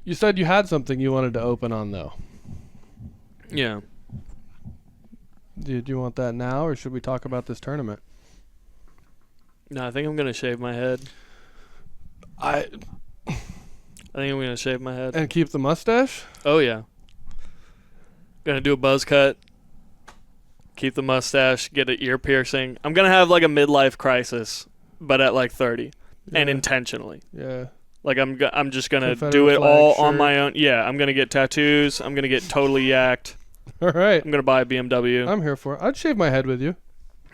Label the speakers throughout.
Speaker 1: You said you had something you wanted to open on, though.
Speaker 2: Yeah.
Speaker 1: Do you want that now, or should we talk about this tournament?
Speaker 2: No, I think I'm going to shave my head. I think I'm going to shave my head.
Speaker 1: And keep the mustache?
Speaker 2: Oh, yeah. Going to do a buzz cut. Keep the mustache. Get an ear piercing. I'm going to have like a midlife crisis, but at like 30. Yeah. And intentionally.
Speaker 1: Yeah.
Speaker 2: Like I'm just going to do it all on my own. Yeah, I'm going to get tattoos. I'm going to get totally yacked.
Speaker 1: All right.
Speaker 2: I'm going to buy a BMW.
Speaker 1: I'm here for it. I'd shave my head with you.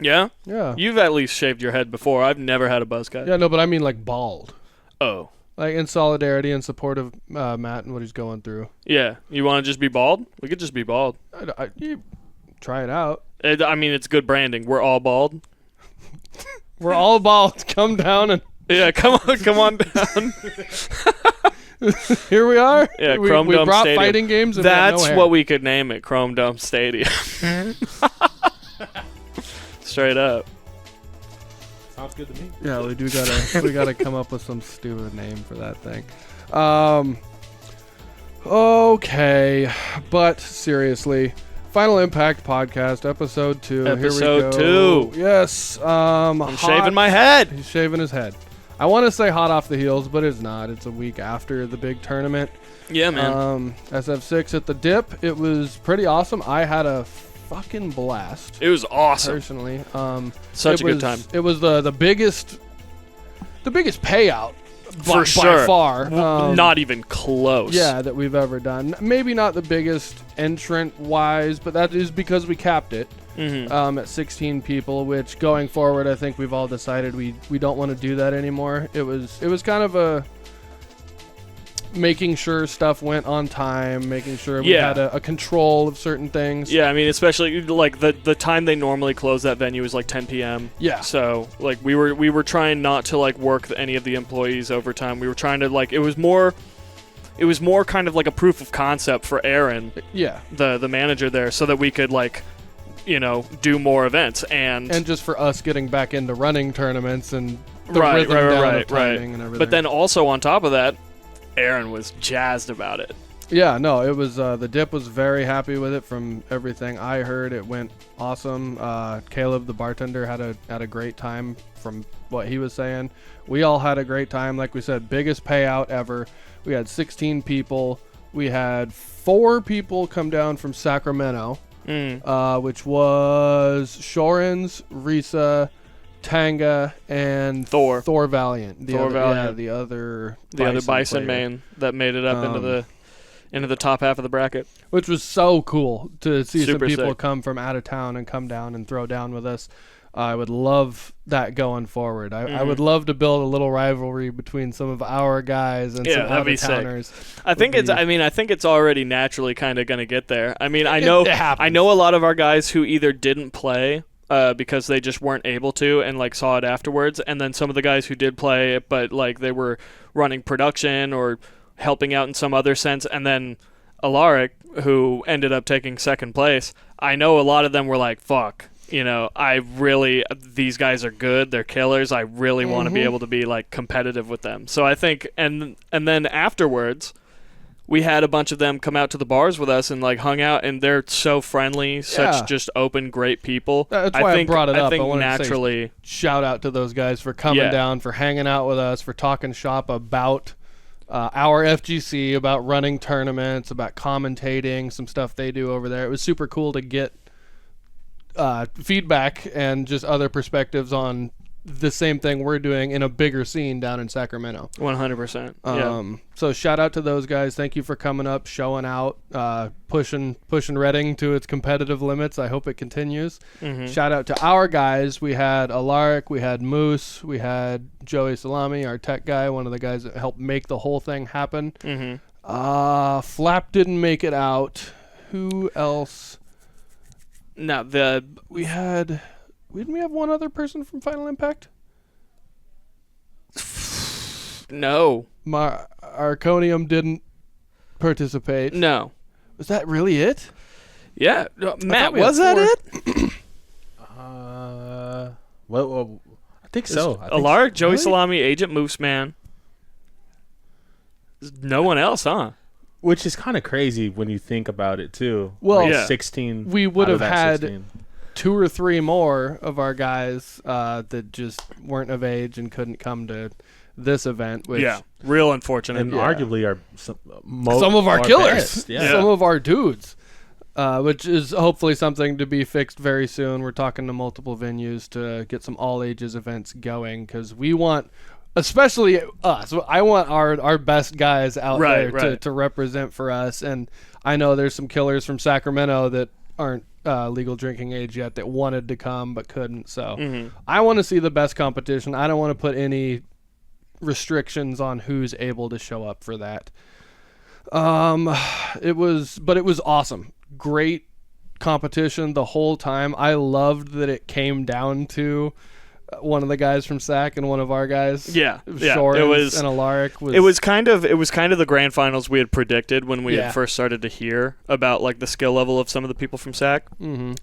Speaker 2: Yeah?
Speaker 1: Yeah.
Speaker 2: You've at least shaved your head before. I've never had a buzz cut.
Speaker 1: Yeah, no, but I mean like bald.
Speaker 2: Oh.
Speaker 1: Like in solidarity and support of Matt and what he's going through.
Speaker 2: Yeah. You want to just be bald? We could just be bald.
Speaker 1: You try it out.
Speaker 2: I mean, it's good branding. We're all bald.
Speaker 1: We're all bald. Come down and...
Speaker 2: Yeah, come on down.
Speaker 1: Here we are.
Speaker 2: Yeah,
Speaker 1: we
Speaker 2: Chrome Dome
Speaker 1: brought
Speaker 2: Stadium.
Speaker 1: Fighting games. And
Speaker 2: that's
Speaker 1: no hair.
Speaker 2: what we could name it, Chrome Dome Stadium. Straight up.
Speaker 3: Sounds good to me.
Speaker 1: Yeah, we gotta come up with some stupid name for that thing. Okay, but seriously, Final Impact Podcast, Episode 2.
Speaker 2: Episode
Speaker 1: Here we go.
Speaker 2: 2.
Speaker 1: Yes.
Speaker 2: I'm shaving my head.
Speaker 1: He's shaving his head. I want to say hot off the heels, but it's not. It's a week after the big tournament.
Speaker 2: Yeah, man.
Speaker 1: SF6 at the Dip. It was pretty awesome. I had a fucking blast.
Speaker 2: It was awesome.
Speaker 1: Personally.
Speaker 2: Such a good time.
Speaker 1: It was the biggest payout
Speaker 2: For sure.
Speaker 1: by far.
Speaker 2: Not even close.
Speaker 1: Yeah, that we've ever done. Maybe not the biggest entrant-wise, but that is because we capped it at 16 people, which going forward, I think we've all decided we don't want to do that anymore. It was kind of a making sure stuff went on time, making sure we had a control of certain things.
Speaker 2: Yeah, I mean, especially like the time they normally close that venue is like 10 p.m.
Speaker 1: Yeah.
Speaker 2: So like we were trying not to like work any of the employees overtime. We were trying to like it was more kind of like a proof of concept for Aaron.
Speaker 1: Yeah.
Speaker 2: The manager there, so that we could like, do more events and
Speaker 1: just for us getting back into running tournaments and the rhythm down of timing and everything.
Speaker 2: But then also on top of that, Aaron was jazzed about it.
Speaker 1: Yeah, no, it was the Dip was very happy with it. From everything I heard, it went awesome. Caleb, the bartender, had a great time. From what he was saying, we all had a great time. Like we said, biggest payout ever. We had 16 people. We had 4 people come down from Sacramento, which was Shorens, Risa, Tanga, and
Speaker 2: Thor
Speaker 1: Valiant. The other
Speaker 2: Bison main that made it up into the top half of the bracket,
Speaker 1: which was so cool to see.
Speaker 2: Super
Speaker 1: some people
Speaker 2: sick.
Speaker 1: Come from out of town and come down and throw down with us. I would love that going forward. I would love to build a little rivalry between some of our guys and some out of towners.
Speaker 2: I think it's already naturally kind of going to get there. I mean, I know a lot of our guys who either didn't play because they just weren't able to and like saw it afterwards, and then some of the guys who did play but like they were running production or helping out in some other sense, and then Alaric, who ended up taking second place. I know a lot of them were like, fuck, these guys are good, they're killers, I really want to be able to be like competitive with them. So I think and then afterwards we had a bunch of them come out to the bars with us and like hung out, and they're so friendly, such just open, great people.
Speaker 1: That's why I brought it up.
Speaker 2: I think
Speaker 1: I wanted
Speaker 2: naturally
Speaker 1: to say, shout out to those guys for coming down, for hanging out with us, for talking shop about our FGC, about running tournaments, about commentating, some stuff they do over there. It was super cool to get feedback and just other perspectives on the same thing we're doing in a bigger scene down in Sacramento.
Speaker 2: 100%.
Speaker 1: So shout out to those guys. Thank you for coming up, showing out, pushing Reading to its competitive limits. I hope it continues. Shout out to our guys. We had Alaric, we had Moose, we had Joey Salami, our tech guy, one of the guys that helped make the whole thing happen. Flap didn't make it out. Who else?
Speaker 2: No,
Speaker 1: didn't we have one other person from Final Impact?
Speaker 2: No.
Speaker 1: Arconium didn't participate.
Speaker 2: No.
Speaker 1: Was that really it?
Speaker 2: Yeah. Matt, was that it?
Speaker 3: Well, I think so.
Speaker 2: Alaric, Joey Salami, Agent Moose Man. No one else, huh?
Speaker 3: Which is kind of crazy when you think about it too.
Speaker 1: Well,
Speaker 3: like
Speaker 2: yeah.
Speaker 3: 16.
Speaker 1: We would
Speaker 3: out of
Speaker 1: have
Speaker 3: that
Speaker 1: had
Speaker 3: 16.
Speaker 1: 2 or 3 more of our guys that just weren't of age and couldn't come to this event. Which
Speaker 2: real unfortunate.
Speaker 3: and
Speaker 1: yeah.
Speaker 3: arguably are some
Speaker 1: of our killers,
Speaker 3: best, yeah.
Speaker 1: some of our dudes, which is hopefully something to be fixed very soon. We're talking to multiple venues to get some all ages events going because we want, especially us, I want our best guys out there to represent for us. And I know there's some killers from Sacramento that aren't legal drinking age yet that wanted to come but couldn't. So I want to see the best competition. I don't want to put any restrictions on who's able to show up for that. It was awesome. Great competition the whole time. I loved that it came down to one of the guys from SAC and one of our guys.
Speaker 2: Yeah.
Speaker 1: Shorens
Speaker 2: It was
Speaker 1: and Alaric.
Speaker 2: It was kind of the grand finals we had predicted when we had first started to hear about like the skill level of some of the people from SAC.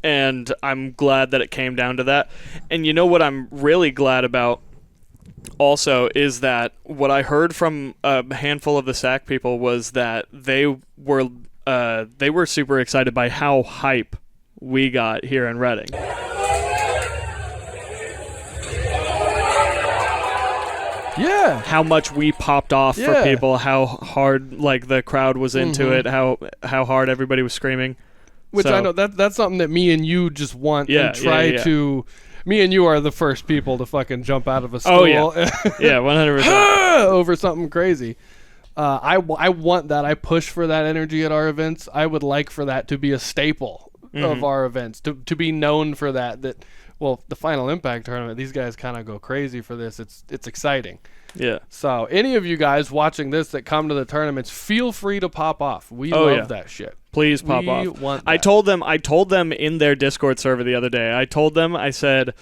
Speaker 2: And I'm glad that it came down to that. And you know what I'm really glad about also is that what I heard from a handful of the SAC people was that they were super excited by how hype we got here in Reading.
Speaker 1: Yeah.
Speaker 2: How much we popped off for people, how hard like the crowd was into it, how hard everybody was screaming.
Speaker 1: Which I know that's something that me and you just want and try to. Me and you are the first people to fucking jump out of a stool.
Speaker 2: Oh yeah, 100%
Speaker 1: over something crazy. I want that. I push for that energy at our events. I would like for that to be a staple of our events, to be known for that. That well, the Final Impact tournament, these guys kind of go crazy for this. It's exciting.
Speaker 2: Yeah.
Speaker 1: So any of you guys watching this that come to the tournaments, feel free to pop off. We love that shit.
Speaker 2: Please pop
Speaker 1: we
Speaker 2: off.
Speaker 1: Want that.
Speaker 2: I told them in their Discord server the other day. I said,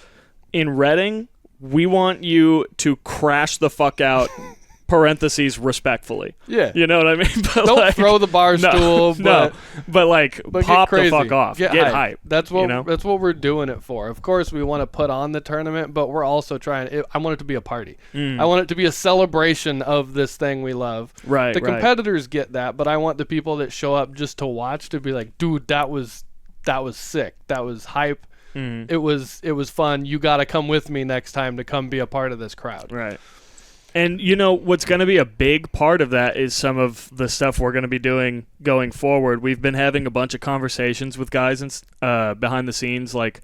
Speaker 2: in Reading, we want you to crash the fuck out. Parentheses respectfully.
Speaker 1: Yeah.
Speaker 2: You know what I mean? But
Speaker 1: don't throw the bar stool.
Speaker 2: But pop the fuck off. Get hype.
Speaker 1: That's what that's what we're doing it for. Of course, we want to put on the tournament, but we're also trying. I want it to be a party. I want it to be a celebration of this thing we love.
Speaker 2: Right.
Speaker 1: The competitors get that, but I want the people that show up just to watch to be like, dude, that was sick. That was hype. It was fun. You got to come with me next time to come be a part of this crowd.
Speaker 2: Right. And, you know, what's going to be a big part of that is some of the stuff we're going to be doing going forward. We've been having a bunch of conversations with guys behind the scenes, like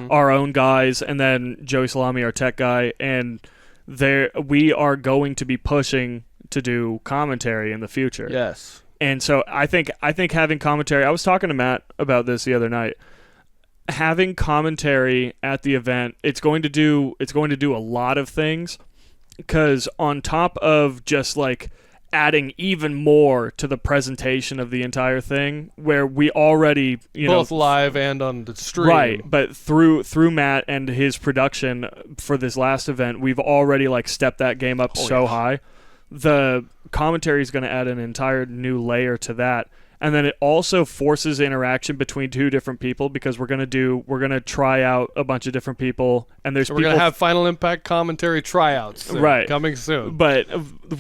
Speaker 2: our own guys, and then Joey Salami, our tech guy. And we are going to be pushing to do commentary in the future.
Speaker 1: Yes.
Speaker 2: And so I think having commentary, I was talking to Matt about this the other night. Having commentary at the event, it's going to do a lot of things. Because on top of just like adding even more to the presentation of the entire thing, where we already
Speaker 1: both live and on the stream,
Speaker 2: right? But through Matt and his production for this last event, we've already like stepped that game up high. The commentary is going to add an entire new layer to that. And then it also forces interaction between two different people because we're gonna try out a bunch of different people, and we're
Speaker 1: gonna have Final Impact commentary tryouts soon, coming soon.
Speaker 2: But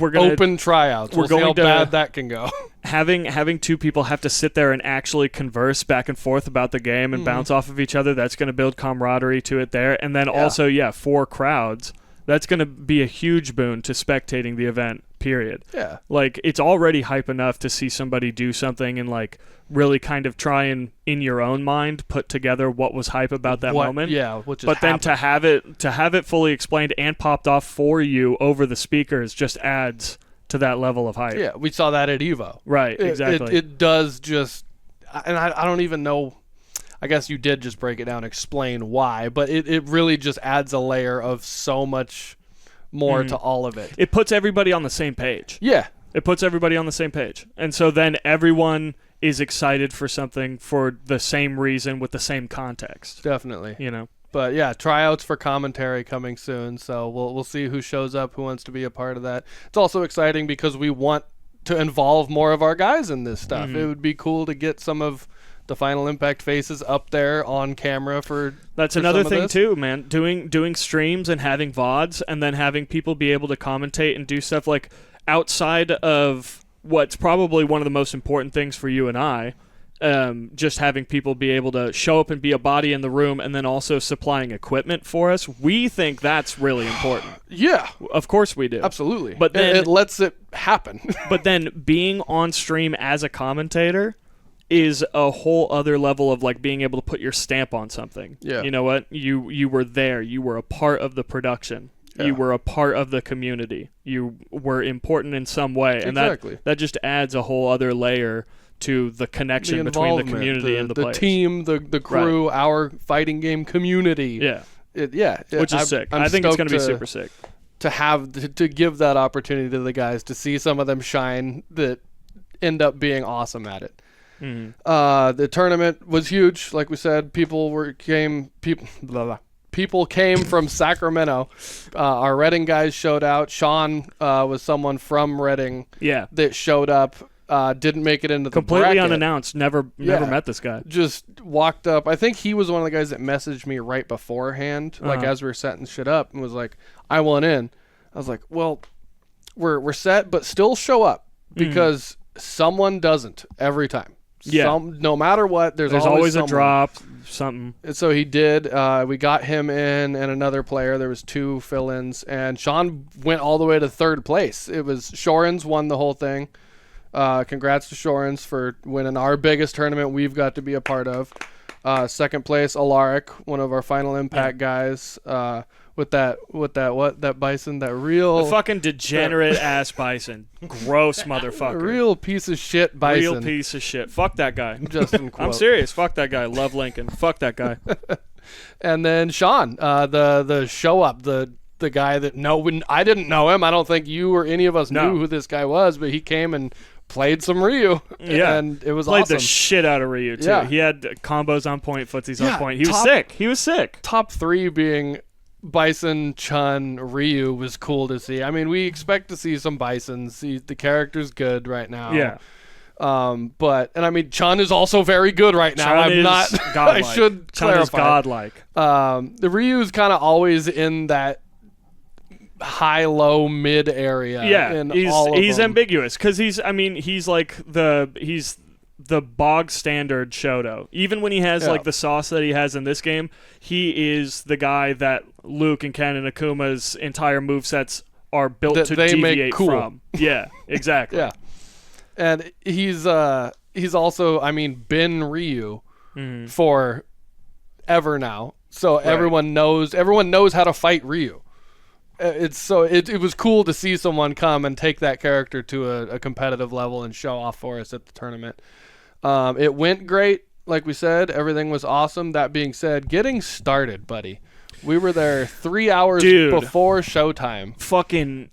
Speaker 2: we're gonna
Speaker 1: open tryouts. We'll see how bad that can go.
Speaker 2: Having two people have to sit there and actually converse back and forth about the game and bounce off of each other, that's gonna build camaraderie to it there, and then also for crowds. That's going to be a huge boon to spectating the event, period.
Speaker 1: Yeah.
Speaker 2: Like, it's already hype enough to see somebody do something and, like, really kind of try and, in your own mind, put together what was hype about that moment.
Speaker 1: Yeah, what just
Speaker 2: But
Speaker 1: happened.
Speaker 2: then to have it fully explained and popped off for you over the speakers just adds to that level of hype.
Speaker 1: Yeah, we saw that at EVO.
Speaker 2: Right, exactly.
Speaker 1: It does just... And I don't even know... I guess you did just break it down, explain why, but it really just adds a layer of so much more to all of it.
Speaker 2: It puts everybody on the same page.
Speaker 1: Yeah.
Speaker 2: It puts everybody on the same page. And so then everyone is excited for something for the same reason with the same context.
Speaker 1: Definitely.
Speaker 2: You know?
Speaker 1: But yeah, tryouts for commentary coming soon, so we'll see who shows up, who wants to be a part of that. It's also exciting because we want to involve more of our guys in this stuff. It would be cool to get some of the Final Impact faces up there on camera for
Speaker 2: another thing
Speaker 1: this.
Speaker 2: too, man. Doing streams and having VODs and then having people be able to commentate and do stuff like outside of what's probably one of the most important things for you and I, just having people be able to show up and be a body in the room, and then also supplying equipment for us. We think that's really important.
Speaker 1: Yeah.
Speaker 2: Of course we do.
Speaker 1: Absolutely.
Speaker 2: But then
Speaker 1: it lets it happen.
Speaker 2: But then being on stream as a commentator is a whole other level of like being able to put your stamp on something.
Speaker 1: Yeah.
Speaker 2: You know what? You were there. You were a part of the production.
Speaker 1: Yeah.
Speaker 2: You were a part of the community. You were important in some way. And
Speaker 1: Exactly.
Speaker 2: that just adds a whole other layer to the connection between the community and the players.
Speaker 1: The team, the crew, our fighting game community.
Speaker 2: Yeah.
Speaker 1: Which
Speaker 2: is sick. I think it's going to be super sick.
Speaker 1: To give that opportunity to the guys to see some of them shine that end up being awesome at it.
Speaker 2: Mm-hmm.
Speaker 1: The tournament was huge. Like we said, people came from Sacramento. Our Reading guys showed out. Sean was someone from Reading that showed up. Didn't make it into the
Speaker 2: completely
Speaker 1: bracket.
Speaker 2: Unannounced. Never met this guy.
Speaker 1: Just walked up. I think he was one of the guys that messaged me right beforehand, like as we were setting shit up, and was like, "I want in." I was like, "Well, we're set, but still show up because someone doesn't every time.
Speaker 2: Yeah.
Speaker 1: No matter what, there's
Speaker 2: always
Speaker 1: someone.
Speaker 2: a drop, something."
Speaker 1: And so he did. We got him in and another player. There was 2 fill-ins, and Sean went all the way to 3rd place. It was Shorens won the whole thing. Congrats to Shorens for winning our biggest tournament we've got to be a part of. 2nd place, Alaric, one of our final impact guys. With that bison, that real
Speaker 2: the fucking degenerate ass bison, gross motherfucker,
Speaker 1: real piece of shit bison,
Speaker 2: real piece of shit. Fuck that guy.
Speaker 1: Justin,
Speaker 2: I'm serious. Fuck that guy. Love Lincoln. Fuck that guy.
Speaker 1: And then Sean, the show up, the guy that I didn't know him. I don't think you or any of us knew who this guy was, but he came and played some Ryu.
Speaker 2: Yeah,
Speaker 1: and it was
Speaker 2: played
Speaker 1: awesome.
Speaker 2: the shit out of Ryu too.
Speaker 1: Yeah.
Speaker 2: He had combos on point, footsies on point. He was sick.
Speaker 1: Top 3 being Bison, Chun, Ryu was cool to see. I mean, we expect to see some Bisons. The character's good right now.
Speaker 2: Yeah.
Speaker 1: And I mean, Chun is also very good right now.
Speaker 2: Chun is godlike.
Speaker 1: I should
Speaker 2: Chun
Speaker 1: clarify.
Speaker 2: is godlike.
Speaker 1: The Ryu's kind of always in that high, low, mid area.
Speaker 2: Yeah, he's
Speaker 1: them.
Speaker 2: ambiguous because he's like the bog standard Shoto. Even when he has like the sauce that he has in this game, he is the guy that Luke and Ken and Akuma's entire movesets are built to deviate
Speaker 1: cool.
Speaker 2: from. Yeah, exactly.
Speaker 1: Yeah. And he's also, been Ryu for ever now. So everyone knows how to fight Ryu. It was cool to see someone come and take that character to a competitive level and show off for us at the tournament. It went great. Like we said, everything was awesome. That being said, getting started, buddy. We were there 3 hours before showtime.
Speaker 2: Fucking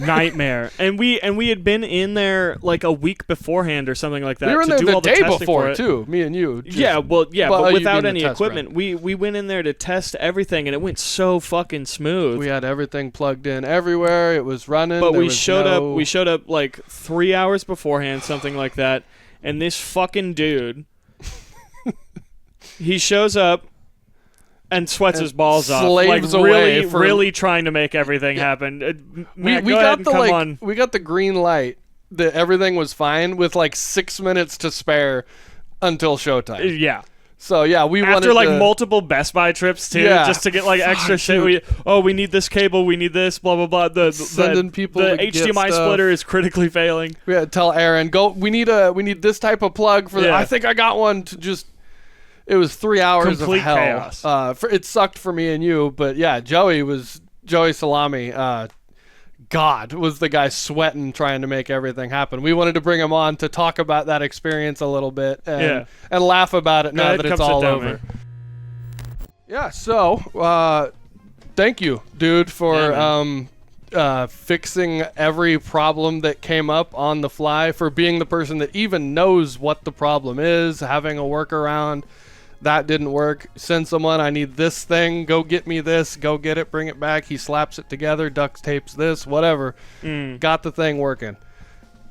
Speaker 2: nightmare. And we had been in there like a week beforehand or something like that.
Speaker 1: We were in
Speaker 2: to
Speaker 1: there
Speaker 2: do
Speaker 1: the
Speaker 2: all the
Speaker 1: day
Speaker 2: testing
Speaker 1: before
Speaker 2: for it.
Speaker 1: too. Me and you.
Speaker 2: But without any
Speaker 1: test
Speaker 2: equipment, we went in there to test everything, and it went so fucking smooth.
Speaker 1: We had everything plugged in everywhere. It was running.
Speaker 2: But we showed up like 3 hours beforehand, something like that. And this fucking dude, he shows up and sweats his balls off, like really trying to make everything happen. Matt,
Speaker 1: we got the green light that everything was fine with like 6 minutes to spare until showtime.
Speaker 2: Yeah.
Speaker 1: So we
Speaker 2: after
Speaker 1: wanted
Speaker 2: multiple Best Buy trips too, just to get like extra shit. We need this cable, we need this, blah blah blah.
Speaker 1: Sending people
Speaker 2: the
Speaker 1: to
Speaker 2: HDMI splitter is critically failing.
Speaker 1: We had to tell Aaron, go. We need this type of plug for. I think I got one to just. It was 3 hours
Speaker 2: Complete
Speaker 1: of hell.
Speaker 2: Chaos.
Speaker 1: It sucked for me and you, but Joey Salami. God was the guy sweating trying to make everything happen. We wanted to bring him on to talk about that experience a little bit and laugh about it now that it's all over. Yeah, so thank you, dude, for fixing every problem that came up on the fly, for being the person that even knows what the problem is, having a workaround. That didn't work. Send someone, I need this thing, go get me this, go get it, bring it back. He slaps it together, duct tapes this, whatever. Got the thing working.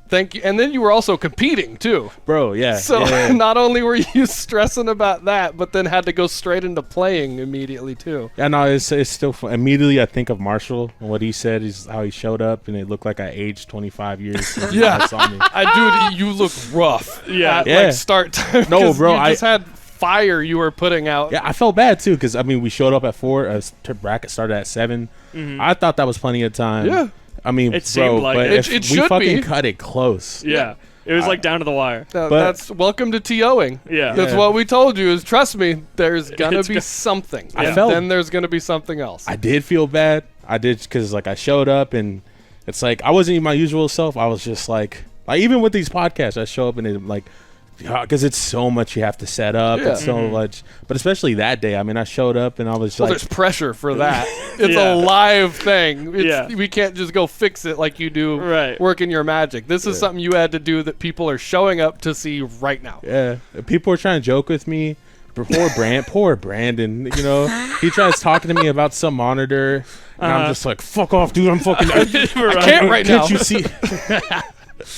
Speaker 1: Thank you. And then you were also competing too.
Speaker 3: Bro, yeah.
Speaker 1: So
Speaker 3: yeah.
Speaker 1: not only were you stressing about that, but then had to go straight into playing immediately too.
Speaker 3: Yeah, no, it's still fun. Immediately I think of Marshall and what he said is how he showed up, and it looked like I aged 25 years.
Speaker 1: Yeah.
Speaker 3: Saw me.
Speaker 1: Dude, you look rough.
Speaker 2: Yeah.
Speaker 1: At,
Speaker 3: Yeah.
Speaker 1: like start time.
Speaker 3: No, bro,
Speaker 1: You just had fire you were putting out.
Speaker 3: Yeah, I felt bad too because I mean we showed up at 4. Bracket started at 7. I thought that was plenty of time.
Speaker 1: Yeah.
Speaker 3: I mean,
Speaker 2: It seemed like
Speaker 3: but
Speaker 2: it.
Speaker 3: if
Speaker 1: It
Speaker 3: we
Speaker 1: should
Speaker 3: fucking
Speaker 1: be.
Speaker 3: cut it close.
Speaker 2: Yeah. It was like down to the wire.
Speaker 1: That's welcome to TOing.
Speaker 2: Yeah.
Speaker 1: That's
Speaker 3: Yeah.
Speaker 1: what we told you is trust me, there's gonna
Speaker 2: It's
Speaker 1: be
Speaker 2: go-
Speaker 1: something.
Speaker 3: I
Speaker 1: And
Speaker 3: felt-
Speaker 1: then there's gonna be something else.
Speaker 3: I did feel bad. I did because like I showed up and it's like I wasn't even my usual self. I was just like even with these podcasts, I show up and it like because it's so much you have to set up
Speaker 1: Yeah.
Speaker 3: and so much. But especially that day, I mean, I showed up and I was
Speaker 1: well,
Speaker 3: like,
Speaker 1: there's pressure for that. It's
Speaker 2: Yeah.
Speaker 1: a live thing.
Speaker 2: Yeah.
Speaker 1: We can't just go fix it like you do
Speaker 2: Right.
Speaker 1: working your magic. This is something you had to do that people are showing up to see right now.
Speaker 3: yeah. People were trying to joke with me. Poor Brandon, you know, he tries talking to me about some monitor, and I'm just like, "Fuck off, dude! I'm fucking. I
Speaker 1: can't right now."
Speaker 3: Can't you see?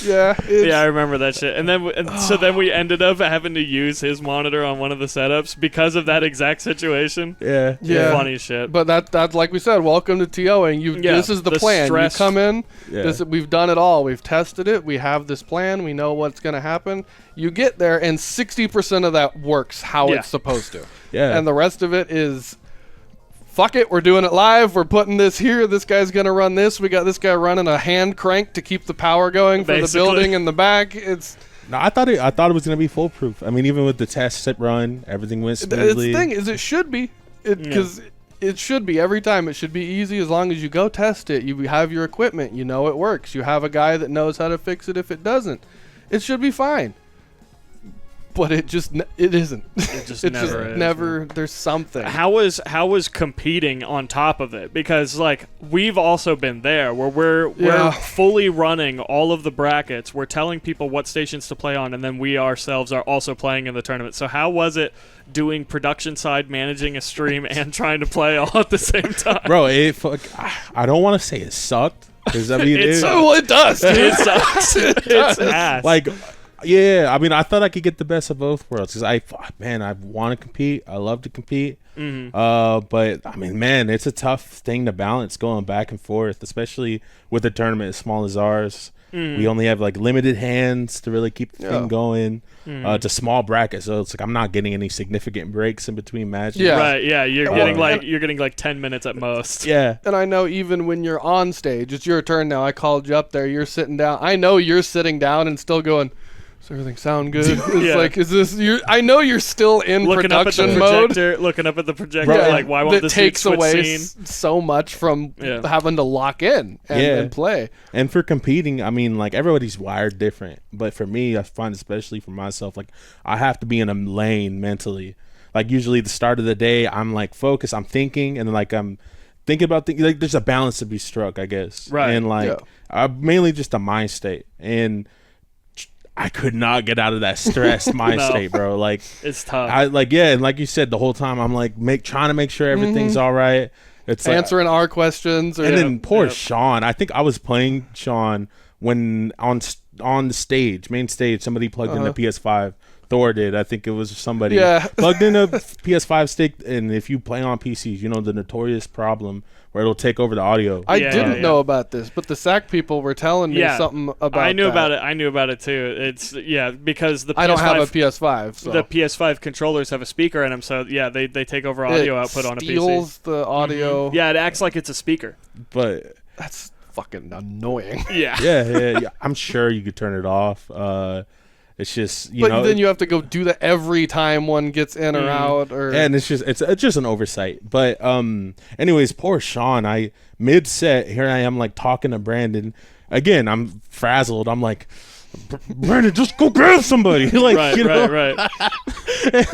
Speaker 1: Yeah.
Speaker 2: Yeah, I remember that shit. And then so then we ended up having to use his monitor on one of the setups because of that exact situation.
Speaker 3: Yeah,
Speaker 1: Yeah.
Speaker 2: Funny shit.
Speaker 1: But that's like we said. Welcome to TOing.
Speaker 2: Yeah,
Speaker 1: This is the
Speaker 2: the
Speaker 1: plan.
Speaker 2: stress-
Speaker 1: You come in.
Speaker 3: Yeah.
Speaker 1: We've done it all. We've tested it. We have this plan. We know what's going to happen. You get there, and 60% of that works how
Speaker 2: Yeah.
Speaker 1: it's supposed to.
Speaker 3: Yeah.
Speaker 1: And the rest of it is, fuck it. We're doing it live. We're putting this here. This guy's going to run this. We got this guy running a hand crank to keep the power going for
Speaker 2: Basically.
Speaker 1: the building in the back. It's
Speaker 3: No, I thought it was gonna be foolproof. I mean, even with the test run, everything went
Speaker 1: the
Speaker 3: smoothly.
Speaker 1: thing is, it should be. Because it should be every time. It should be easy as long as you go test it. You have your equipment. You know it works. You have a guy that knows how to fix it if it doesn't. It should be fine. But it isn't.
Speaker 2: It just
Speaker 1: It's
Speaker 2: never
Speaker 1: just
Speaker 2: is.
Speaker 1: never. There's something.
Speaker 2: How was competing on top of it? Because like we've also been there where we're
Speaker 1: Yeah.
Speaker 2: fully running all of the brackets. We're telling people what stations to play on, and then we ourselves are also playing in the tournament. So how was it doing production side, managing a stream, and trying to play all at the same time?
Speaker 3: Bro, I don't want to say it sucked because I mean,
Speaker 1: Well, it does. Dude.
Speaker 2: It sucks. It's ass.
Speaker 3: like, yeah. I mean, I thought I could get the best of both worlds because I want to compete. I love to compete. But I mean, man, it's a tough thing to balance going back and forth, especially with a tournament as small as ours. We only have like limited hands to really keep the thing going. It's a small bracket, so it's like I'm not getting any significant breaks in between matches.
Speaker 1: Yeah.
Speaker 2: Right, yeah,
Speaker 1: Well,
Speaker 2: you're getting like 10 minutes at most.
Speaker 3: Yeah.
Speaker 1: And I know even when you're on stage, it's your turn now. I called you up there. You're sitting down. I know you're sitting down and still going, does everything sound good? It's
Speaker 2: Yeah.
Speaker 1: like, is this? I know you're still in
Speaker 2: Looking up at the
Speaker 1: production mode.
Speaker 2: projector, looking up at the projector,
Speaker 3: Right.
Speaker 2: like why won't
Speaker 1: that
Speaker 2: this
Speaker 1: takes
Speaker 2: switch
Speaker 1: away
Speaker 2: scene?
Speaker 1: so much from
Speaker 2: Yeah.
Speaker 1: having to lock in and play.
Speaker 3: And for competing, I mean, like everybody's wired different. But for me, I find especially for myself, like I have to be in a lane mentally. Like usually the start of the day, I'm like focused, I'm thinking, and then like I'm thinking about things. Like there's a balance to be struck, I guess.
Speaker 2: Right.
Speaker 3: And like mainly just a mind state. And I could not get out of that stressed mind
Speaker 2: No.
Speaker 3: state, bro. Like
Speaker 2: It's tough.
Speaker 3: I like and like you said, the whole time I'm like trying to make sure everything's all right. It's like,
Speaker 1: Answering our questions. Or
Speaker 3: and then poor
Speaker 2: yeah.
Speaker 3: Sean. I think I was playing Sean when on the stage, main stage, somebody plugged in a PS5. Thor did. I think it was somebody
Speaker 1: Yeah.
Speaker 3: plugged in a PS5 stick. And if you play on PCs, you know the notorious problem where it'll take over the audio.
Speaker 1: I
Speaker 2: Yeah,
Speaker 1: didn't
Speaker 2: yeah.
Speaker 1: know about this, but the SAC people were telling me
Speaker 2: Yeah.
Speaker 1: something about
Speaker 2: I knew
Speaker 1: that.
Speaker 2: about it. I knew about it too. It's because the PS5,
Speaker 1: I don't have a PS5, so
Speaker 2: the PS5 controllers have a speaker in them, so yeah, they take over audio output on a PC.
Speaker 1: steals the audio.
Speaker 2: Yeah, it acts like it's a speaker.
Speaker 3: But
Speaker 1: That's fucking annoying.
Speaker 2: Yeah.
Speaker 3: yeah, I'm sure you could turn it off. It's just you
Speaker 1: But
Speaker 3: know.
Speaker 1: then you have to go do that every time one gets in or out. Or
Speaker 3: And it's just an oversight. But anyways, poor Sean. I mid set here I am like talking to Brandon. Again, I'm frazzled. I'm like, Brandon, just go grab somebody. Like
Speaker 2: Right,
Speaker 3: you know,
Speaker 2: right.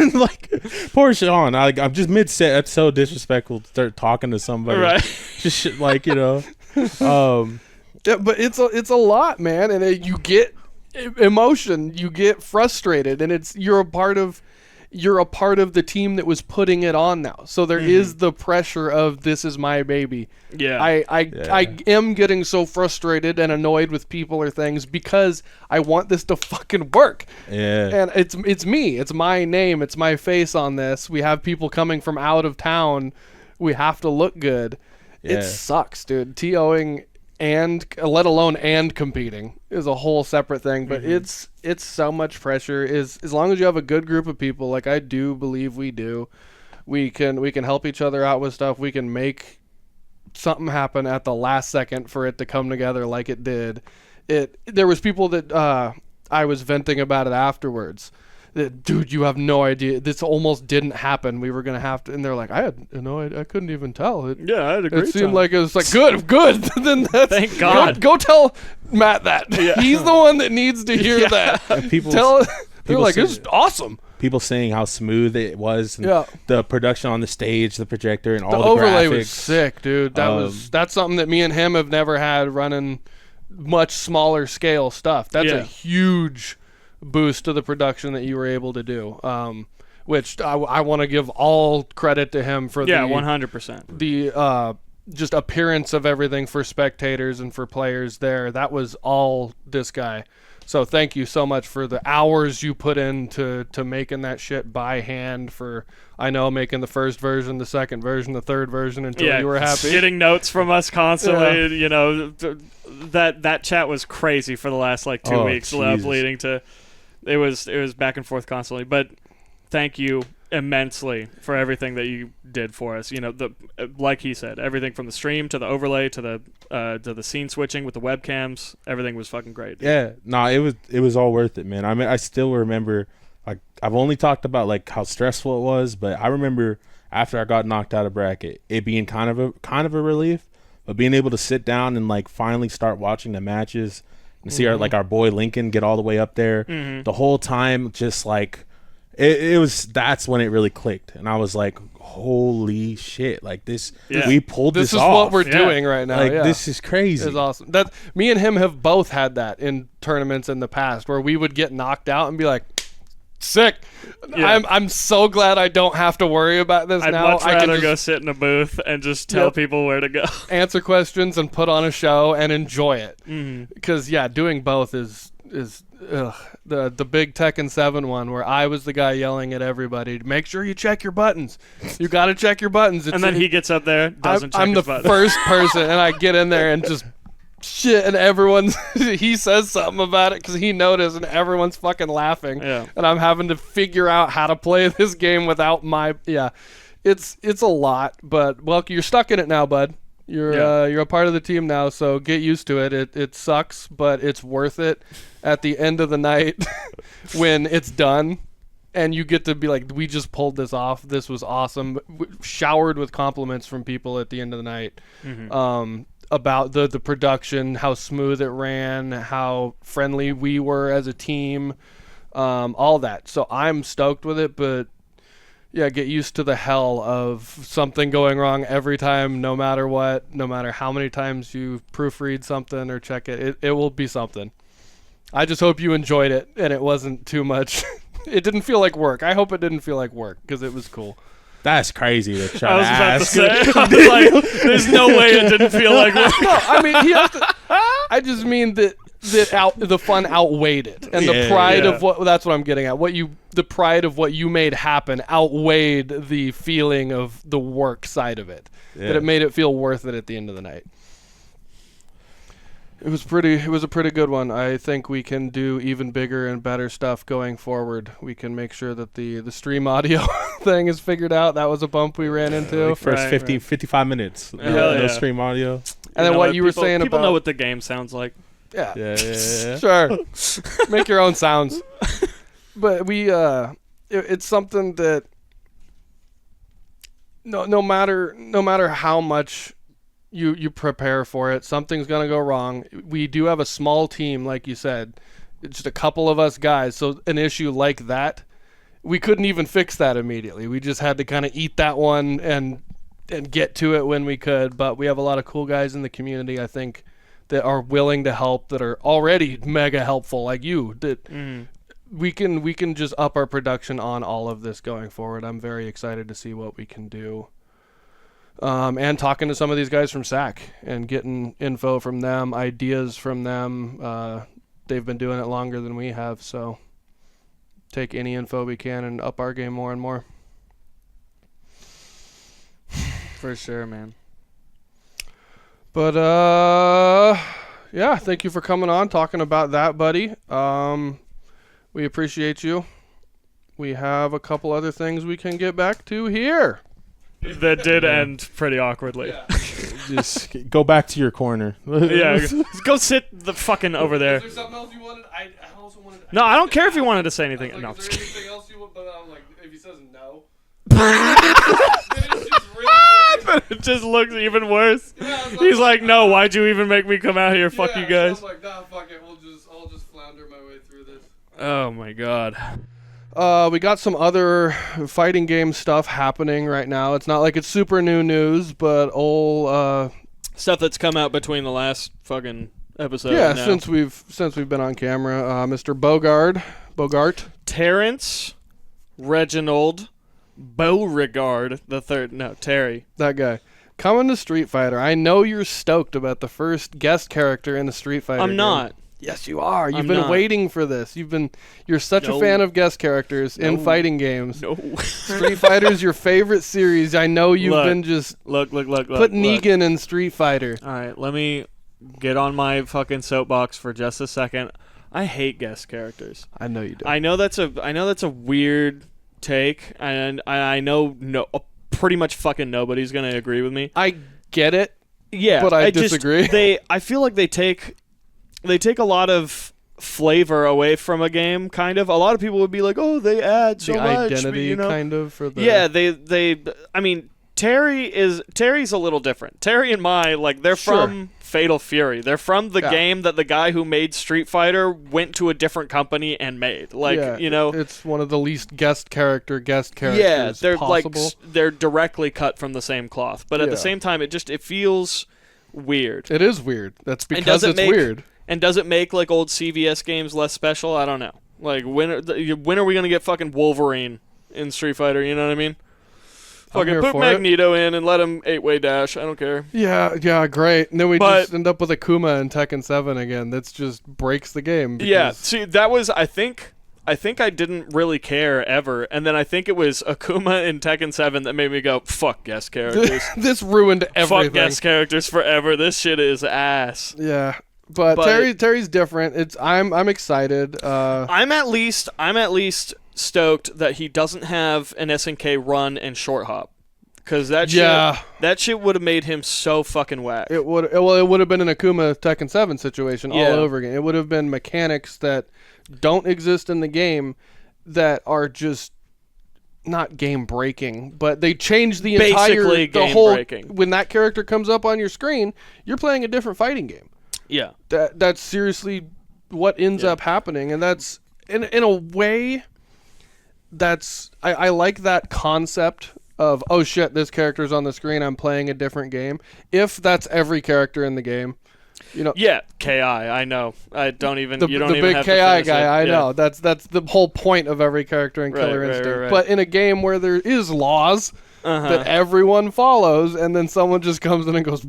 Speaker 3: and like poor Sean. I'm just mid set. That's so disrespectful to start talking to somebody.
Speaker 2: Right.
Speaker 3: Just shit, like you know.
Speaker 1: Yeah, but it's a lot, man, and you get emotion, you get frustrated, and you're a part of. you're a part of the team that was putting it on now. So there is the pressure of this is my baby.
Speaker 2: Yeah.
Speaker 1: I am getting so frustrated and annoyed with people or things because I want this to fucking work.
Speaker 3: Yeah.
Speaker 1: And it's me. It's my name. It's my face on this. We have people coming from out of town. We have to look good.
Speaker 3: Yeah.
Speaker 1: It sucks, dude. TOing and let alone and competing is a whole separate thing, but it's so much pressure. Is as long as you have a good group of people, like I do believe we do, we can help each other out with stuff. We can make something happen at the last second for it to come together like it did. There was people that I was venting about it afterwards. Dude, you have no idea. This almost didn't happen. We were gonna have to, and they're like, I couldn't even tell.
Speaker 2: I had a great
Speaker 1: It seemed
Speaker 2: time.
Speaker 1: like it was like good. Then
Speaker 2: Thank God.
Speaker 1: Go tell Matt that. Yeah. He's the one that needs to hear that.
Speaker 3: And
Speaker 1: They're like, it's awesome.
Speaker 3: People saying how smooth it was, and the production on the stage, the projector, and all the
Speaker 1: overlay
Speaker 3: graphics
Speaker 1: was sick, dude. That's something that me and him have never had running much smaller scale stuff. That's a huge boost to the production that you were able to do, which I want to give all credit to him for
Speaker 2: 100%.
Speaker 1: The just appearance of everything for spectators and for players there. That was all this guy. So thank you so much for the hours you put into making that shit by hand, for I know making the first version, the second version, the third version until you were happy.
Speaker 2: Getting notes from us constantly, you know, that chat was crazy for the last like 2 weeks leading to it was back and forth constantly. But thank you immensely for everything that you did for us. You know, like he said, everything from the stream to the overlay to the scene switching with the webcams, everything was fucking great.
Speaker 3: Yeah, no, it was all worth it, man. I mean, I still remember, like, I've only talked about like how stressful it was, but I remember after I got knocked out of bracket, it being kind of a relief, but being able to sit down and like finally start watching the matches and see our boy Lincoln get all the way up there the whole time, just like that's when it really clicked, and I was like, holy shit, like this we pulled this off.
Speaker 1: This is what we're doing right now.
Speaker 3: Like this is crazy.
Speaker 1: It's awesome. That me and him have both had that in tournaments in the past where we would get knocked out and be like, sick. I'm so glad I don't have to worry about this
Speaker 2: I'd
Speaker 1: now.
Speaker 2: much rather go sit in a booth and just tell people where to go.
Speaker 1: Answer questions and put on a show and enjoy it. Because doing both is the big Tekken 7 one where I was the guy yelling at everybody, make sure you check your buttons. You got to check your buttons.
Speaker 2: And then he gets up there, doesn't check his buttons.
Speaker 1: I'm the first person, and I get in there and just shit, and everyone's he says something about it because he noticed, and everyone's fucking laughing. And I'm having to figure out how to play this game without my it's a lot, but well, you're stuck in it now, bud. You're a part of the team now, so get used to it. It sucks, but it's worth it at the end of the night when it's done and you get to be like, we just pulled this off. This was awesome. Showered with compliments from people at the end of the night about the production, how smooth it ran, how friendly we were as a team, all that. So I'm stoked with it, but get used to the hell of something going wrong every time, no matter what, no matter how many times you proofread something or check it. It will be something. I just hope you enjoyed it and it wasn't too much. It didn't feel like work. I hope it didn't feel like work because it was cool.
Speaker 3: That's crazy to try
Speaker 2: I was
Speaker 3: to
Speaker 2: about
Speaker 3: ask.
Speaker 2: to say, I was like, there's no way it didn't feel like work.
Speaker 1: No, I mean, I just mean that the fun outweighed it, and the pride of that's what I'm getting at. The pride of what you made happen outweighed the feeling of the work side of it. That it made it feel worth it at the end of the night. It was a pretty good one. I think we can do even bigger and better stuff going forward. We can make sure that the stream audio thing is figured out. That was a bump we ran into.
Speaker 3: First 55 minutes. No stream audio.
Speaker 1: And then what you were saying
Speaker 2: people
Speaker 1: about...
Speaker 2: know what the game sounds like.
Speaker 1: Yeah. Sure. Make your own sounds. But it's something that no matter how much you prepare for it, something's gonna go wrong. We do have a small team, like you said, just a couple of us guys. So an issue like that, we couldn't even fix that immediately. We just had to kind of eat that one and get to it when we could. But we have a lot of cool guys in the community, I think, that are willing to help, that are already mega helpful, like you, that we can just up our production on all of this going forward. I'm very excited to see what we can do. And talking to some of these guys from SAC and getting info from them, ideas from them. They've been doing it longer than we have, so take any info we can and up our game more and more.
Speaker 2: For sure, man.
Speaker 1: But yeah, thank you for coming on, talking about that, buddy. We appreciate you. We have a couple other things we can get back to here.
Speaker 2: That did end pretty awkwardly.
Speaker 1: Yeah.
Speaker 3: Just go back to your corner.
Speaker 2: Yeah, go sit the fucking over there.
Speaker 1: Is there something else you wanted? I also wanted to
Speaker 2: No, I don't care if you wanted to say anything.
Speaker 1: like,
Speaker 2: No,
Speaker 1: is
Speaker 2: I'm just
Speaker 1: there
Speaker 2: kidding.
Speaker 1: anything else you want? But I'm like, if he says no, it's just really weird.
Speaker 2: It just looks even worse.
Speaker 1: Yeah, I was
Speaker 2: He's like, no, why'd you even make me come out here? Fuck
Speaker 1: yeah,
Speaker 2: you guys.
Speaker 1: So I'm like, nah, fuck it. I'll just flounder my way through this.
Speaker 2: Oh my god.
Speaker 1: We got some other fighting game stuff happening right now. It's not like it's super new news, but
Speaker 2: Stuff that's come out between the last fucking episode.
Speaker 1: yeah,
Speaker 2: and now.
Speaker 1: since we've been on camera, Mr. Bogart,
Speaker 2: Terrence Reginald Beauregard the third. No, Terry.
Speaker 1: that guy, coming to Street Fighter. I know you're stoked about the first guest character in the Street Fighter.
Speaker 2: I'm
Speaker 1: game.
Speaker 2: not.
Speaker 1: Yes, you are. You've
Speaker 2: I'm
Speaker 1: been
Speaker 2: not.
Speaker 1: waiting for this. You're such a fan of guest characters in
Speaker 2: No.
Speaker 1: fighting games.
Speaker 2: No.
Speaker 1: Street Fighter's your favorite series. I know you've been just
Speaker 2: Look.
Speaker 1: put Negan in Street Fighter.
Speaker 2: All right, let me get on my fucking soapbox for just a second. I hate guest characters.
Speaker 1: I know you do.
Speaker 2: I know that's a weird take, and I know pretty much fucking nobody's gonna agree with me.
Speaker 1: I get it.
Speaker 2: Yeah,
Speaker 1: But I disagree.
Speaker 2: I feel like they take a lot of flavor away from a game. Kind of. A lot of people would be like, "Oh, they add so
Speaker 1: The
Speaker 2: much."
Speaker 1: identity,
Speaker 2: you know?
Speaker 1: kind of, for the
Speaker 2: Yeah, they. I mean, Terry's a little different. Terry and they're
Speaker 1: Sure.
Speaker 2: from Fatal Fury. They're from the game that the guy who made Street Fighter went to a different company and made.
Speaker 1: Yeah, it's one of the least guest characters
Speaker 2: yeah, they're
Speaker 1: possible.
Speaker 2: they're directly cut from the same cloth. But at the
Speaker 1: Yeah.
Speaker 2: same time, it feels weird.
Speaker 1: It is weird. That's
Speaker 2: And
Speaker 1: because it's weird.
Speaker 2: And does it make like old CVS games less special? I don't know. Like when are we gonna get fucking Wolverine in Street Fighter? You know what I mean? Fucking
Speaker 1: here
Speaker 2: put
Speaker 1: for it.
Speaker 2: Magneto in and let him 8-way dash. I don't care.
Speaker 1: Yeah, great. And then we
Speaker 2: But-
Speaker 1: just end up with Akuma in Tekken 7 again. That's just breaks the game.
Speaker 2: Yeah.
Speaker 1: because-
Speaker 2: See, that was I think I didn't really care ever, and then I think it was Akuma in Tekken 7 that made me go, "Fuck guest characters."
Speaker 1: this ruined everything.
Speaker 2: Fuck guest characters forever. This shit is ass.
Speaker 1: Yeah. But Terry's different. I'm excited.
Speaker 2: I'm at least stoked that he doesn't have an SNK run and short hop, because that shit would have made him so fucking whack.
Speaker 1: It would have been an Akuma Tekken 7 situation all
Speaker 2: Yeah.
Speaker 1: over again. It would have been mechanics that don't exist in the game that are just not game breaking, but they change the
Speaker 2: Basically
Speaker 1: the
Speaker 2: game
Speaker 1: whole
Speaker 2: breaking.
Speaker 1: when that character comes up on your screen, you're playing a different fighting game.
Speaker 2: Yeah.
Speaker 1: That's seriously what ends up happening, and that's in a way that's I like that concept of, oh shit, this character's on the screen, I'm playing a different game. If that's every character in the game, you know.
Speaker 2: Yeah, KI, I know. I don't even
Speaker 1: The,
Speaker 2: you don't
Speaker 1: the
Speaker 2: even
Speaker 1: big
Speaker 2: have
Speaker 1: KI
Speaker 2: to finish
Speaker 1: guy,
Speaker 2: it.
Speaker 1: I
Speaker 2: Yeah.
Speaker 1: know. That's the whole point of every character in Killer
Speaker 2: Right,
Speaker 1: Instinct.
Speaker 2: right.
Speaker 1: But in a game where there is laws that everyone follows, and then someone just comes in and goes,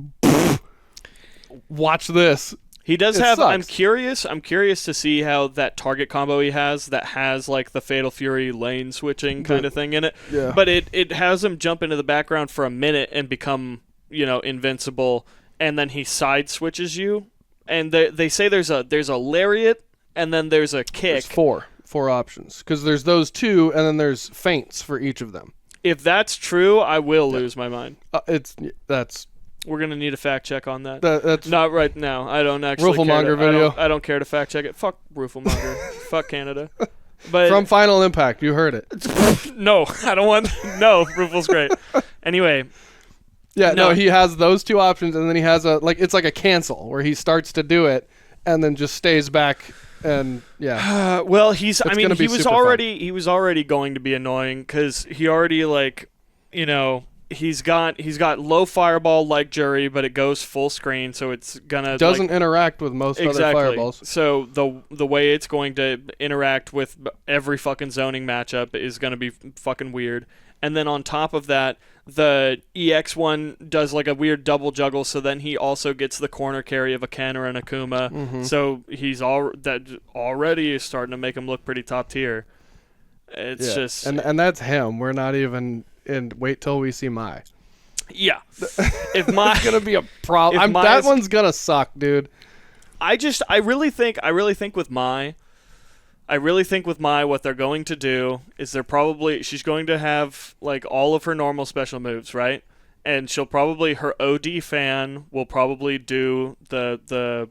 Speaker 1: watch this.
Speaker 2: He does
Speaker 1: It
Speaker 2: have.
Speaker 1: sucks.
Speaker 2: I'm curious to see how that target combo he has that has like the Fatal Fury lane switching kind of thing in it.
Speaker 1: Yeah.
Speaker 2: But it has him jump into the background for a minute and become invincible, and then he side switches you. And they say there's a lariat and then there's a kick.
Speaker 1: There's four options, because there's those two, and then there's feints for each of them.
Speaker 2: If that's true, I will lose my mind.
Speaker 1: We're
Speaker 2: gonna need a fact check on that.
Speaker 1: That's
Speaker 2: Not right now. I don't actually.
Speaker 1: Rooflemonger video.
Speaker 2: I don't care to fact check it. Fuck Rooflemonger. Fuck Canada. But
Speaker 1: from Final Impact. You heard it.
Speaker 2: no, I don't want. No, Roofle's great. Anyway.
Speaker 1: Yeah,
Speaker 2: No.
Speaker 1: no, he has those two options, and then he has it's like a cancel where he starts to do it and then just stays back, and yeah.
Speaker 2: Well,
Speaker 1: gonna be
Speaker 2: he was
Speaker 1: super
Speaker 2: already going to be annoying because he already he's got low fireball like Jury, but it goes full screen, so it's gonna
Speaker 1: doesn't interact with most other fireballs.
Speaker 2: So the way it's going to interact with every fucking zoning matchup is gonna be fucking weird. And then on top of that, the EX one does like a weird double juggle, so then he also gets the corner carry of a Ken or an Akuma.
Speaker 1: Mm-hmm.
Speaker 2: So he's already is starting to make him look pretty top tier. It's just
Speaker 1: and that's him. We're not even in. Wait till we see Mai.
Speaker 2: Yeah. If Mai
Speaker 1: it's gonna be a problem. That one's gonna suck, dude.
Speaker 2: I really think with Mai. I really think with Mai, what they're going to do is she's going to have like all of her normal special moves, right? And she'll probably, her OD fan will probably do the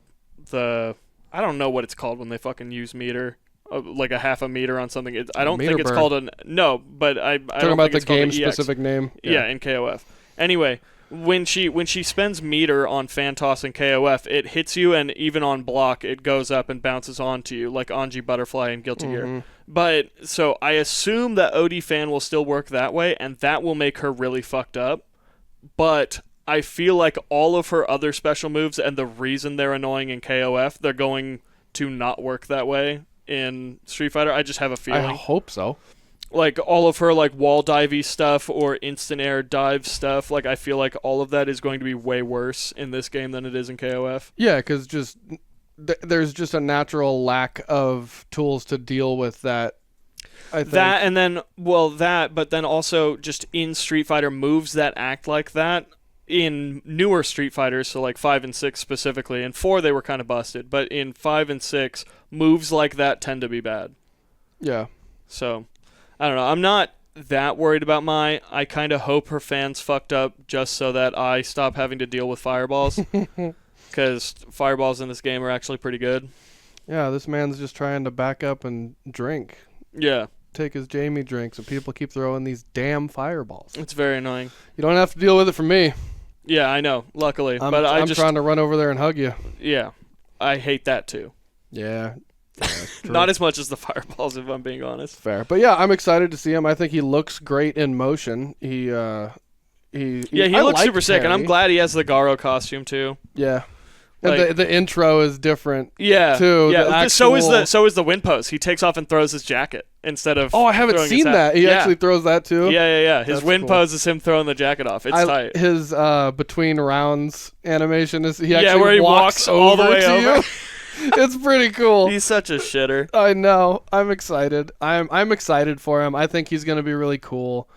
Speaker 2: I don't know what it's called when they fucking use meter, like a half a meter on something. I don't think it's called but I
Speaker 1: talking
Speaker 2: don't
Speaker 1: about
Speaker 2: think
Speaker 1: the game specific name.
Speaker 2: Yeah, in KOF. Anyway. When she spends meter on fan toss and KOF, it hits you, and even on block, it goes up and bounces onto you, like Anji Butterfly and Guilty Gear. But, so I assume that OD fan will still work that way, and that will make her really fucked up. But I feel like all of her other special moves, and the reason they're annoying in KOF, they're going to not work that way in Street Fighter. I just have a feeling.
Speaker 1: I hope so.
Speaker 2: Like, all of her, like, wall divey stuff or instant air dive stuff, like, I feel like all of that is going to be way worse in this game than it is in KOF.
Speaker 1: Yeah, because there's just a natural lack of tools to deal with that, I think.
Speaker 2: That, and then, but then also just in Street Fighter, moves that act like that in newer Street Fighters, so like 5 and 6 specifically. In 4, they were kind of busted, but in 5 and 6, moves like that tend to be bad.
Speaker 1: Yeah.
Speaker 2: So... I don't know. I'm not that worried about Mai. I kind of hope her fans fucked up just so that I stop having to deal with fireballs. Because fireballs in this game are actually pretty good.
Speaker 1: Yeah, this man's just trying to back up and drink.
Speaker 2: Yeah.
Speaker 1: Take his Jamie drinks, and people keep throwing these damn fireballs.
Speaker 2: It's very annoying.
Speaker 1: You don't have to deal with it from me.
Speaker 2: Yeah, I know. Luckily.
Speaker 1: I'm trying to run over there and hug you.
Speaker 2: Yeah. I hate that too.
Speaker 1: Yeah.
Speaker 2: Not as much as the fireballs, if I'm being honest.
Speaker 1: Fair, but yeah, I'm excited to see him. I think he looks great in motion. He
Speaker 2: looks super sick, and I'm glad he has the Garo costume too.
Speaker 1: Yeah, and like, the intro is different.
Speaker 2: Yeah,
Speaker 1: too.
Speaker 2: Yeah. So is the wind pose. He takes off and throws his jacket instead of.
Speaker 1: Oh, I haven't seen that. He actually throws that too.
Speaker 2: Yeah. His wind pose is him throwing the jacket off. It's tight.
Speaker 1: His between rounds animation is he actually
Speaker 2: where he walks all the way over.
Speaker 1: You. It's pretty cool.
Speaker 2: He's such a shitter.
Speaker 1: I know. I'm excited. I'm excited for him. I think he's going to be really cool.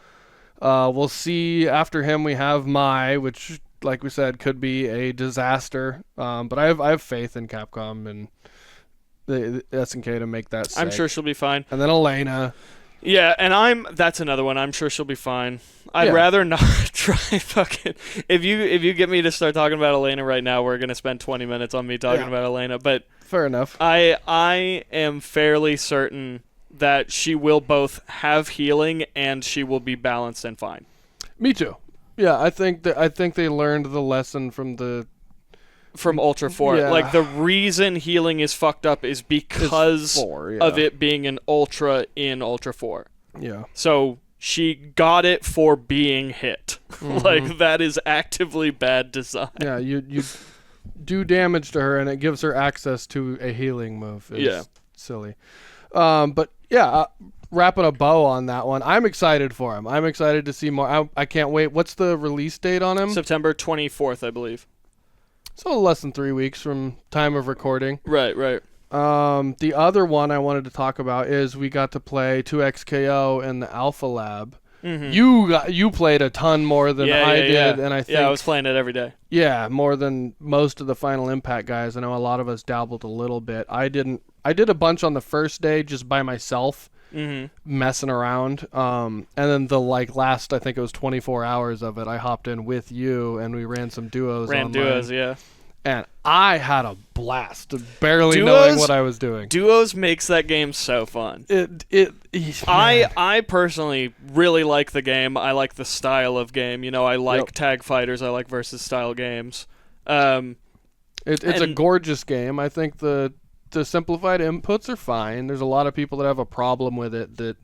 Speaker 1: We'll see. After him, we have Mai, which, like we said, could be a disaster. But I have faith in Capcom and the SNK to make that sick.
Speaker 2: I'm sure she'll be fine.
Speaker 1: And then Elena.
Speaker 2: Yeah, and that's another one. I'm sure she'll be fine. I'd rather not try fucking... If you get me to start talking about Elena right now, we're going to spend 20 minutes on me talking about Elena. But
Speaker 1: fair enough.
Speaker 2: I am fairly certain that she will both have healing and she will be balanced and fine.
Speaker 1: Me too. Yeah, I think they learned the lesson from
Speaker 2: Ultra 4.
Speaker 1: Yeah.
Speaker 2: Like, the reason healing is fucked up is because of it being an Ultra in Ultra 4.
Speaker 1: Yeah.
Speaker 2: So she got it for being hit. Like, that is actively bad design.
Speaker 1: Yeah, you do damage to her, and it gives her access to a healing move. It's silly. But, yeah, wrapping a bow on that one, I'm excited for him. I'm excited to see more. I can't wait. What's the release date on him?
Speaker 2: September 24th, I believe.
Speaker 1: So less than 3 weeks from time of recording.
Speaker 2: Right.
Speaker 1: The other one I wanted to talk about is we got to play 2XKO in the Alpha Lab. Mm-hmm. You played a ton more than I did, and I think
Speaker 2: I was playing it every day.
Speaker 1: Yeah, more than most of the Final Impact guys. I know a lot of us dabbled a little bit. I didn't. I did a bunch on the first day just by myself. Messing around, and then the last, I think it was 24 hours of it, I hopped in with you and we ran some duos.
Speaker 2: Yeah.
Speaker 1: And I had a blast, barely knowing what I was doing.
Speaker 2: Duos makes that game so fun. I personally really like the game. I like the style of game. You know, I like tag fighters. I like versus style games.
Speaker 1: It's a gorgeous game. I think the simplified inputs are fine. There's a lot of people that have a problem with it.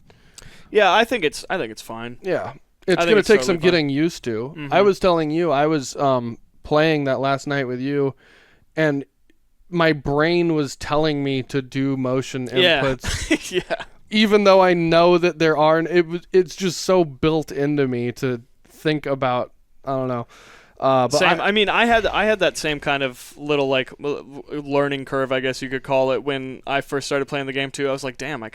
Speaker 1: I
Speaker 2: think it's fine.
Speaker 1: Yeah. It's going to take some getting used to. Mm-hmm. I was telling you, I was playing that last night with you, and my brain was telling me to do motion inputs.
Speaker 2: Yeah.
Speaker 1: Even though I know that there aren't, it's just so built into me to think about. I don't know. But
Speaker 2: same. I had that same kind of little like learning curve, I guess you could call it, when I first started playing the game too. I was like, damn, I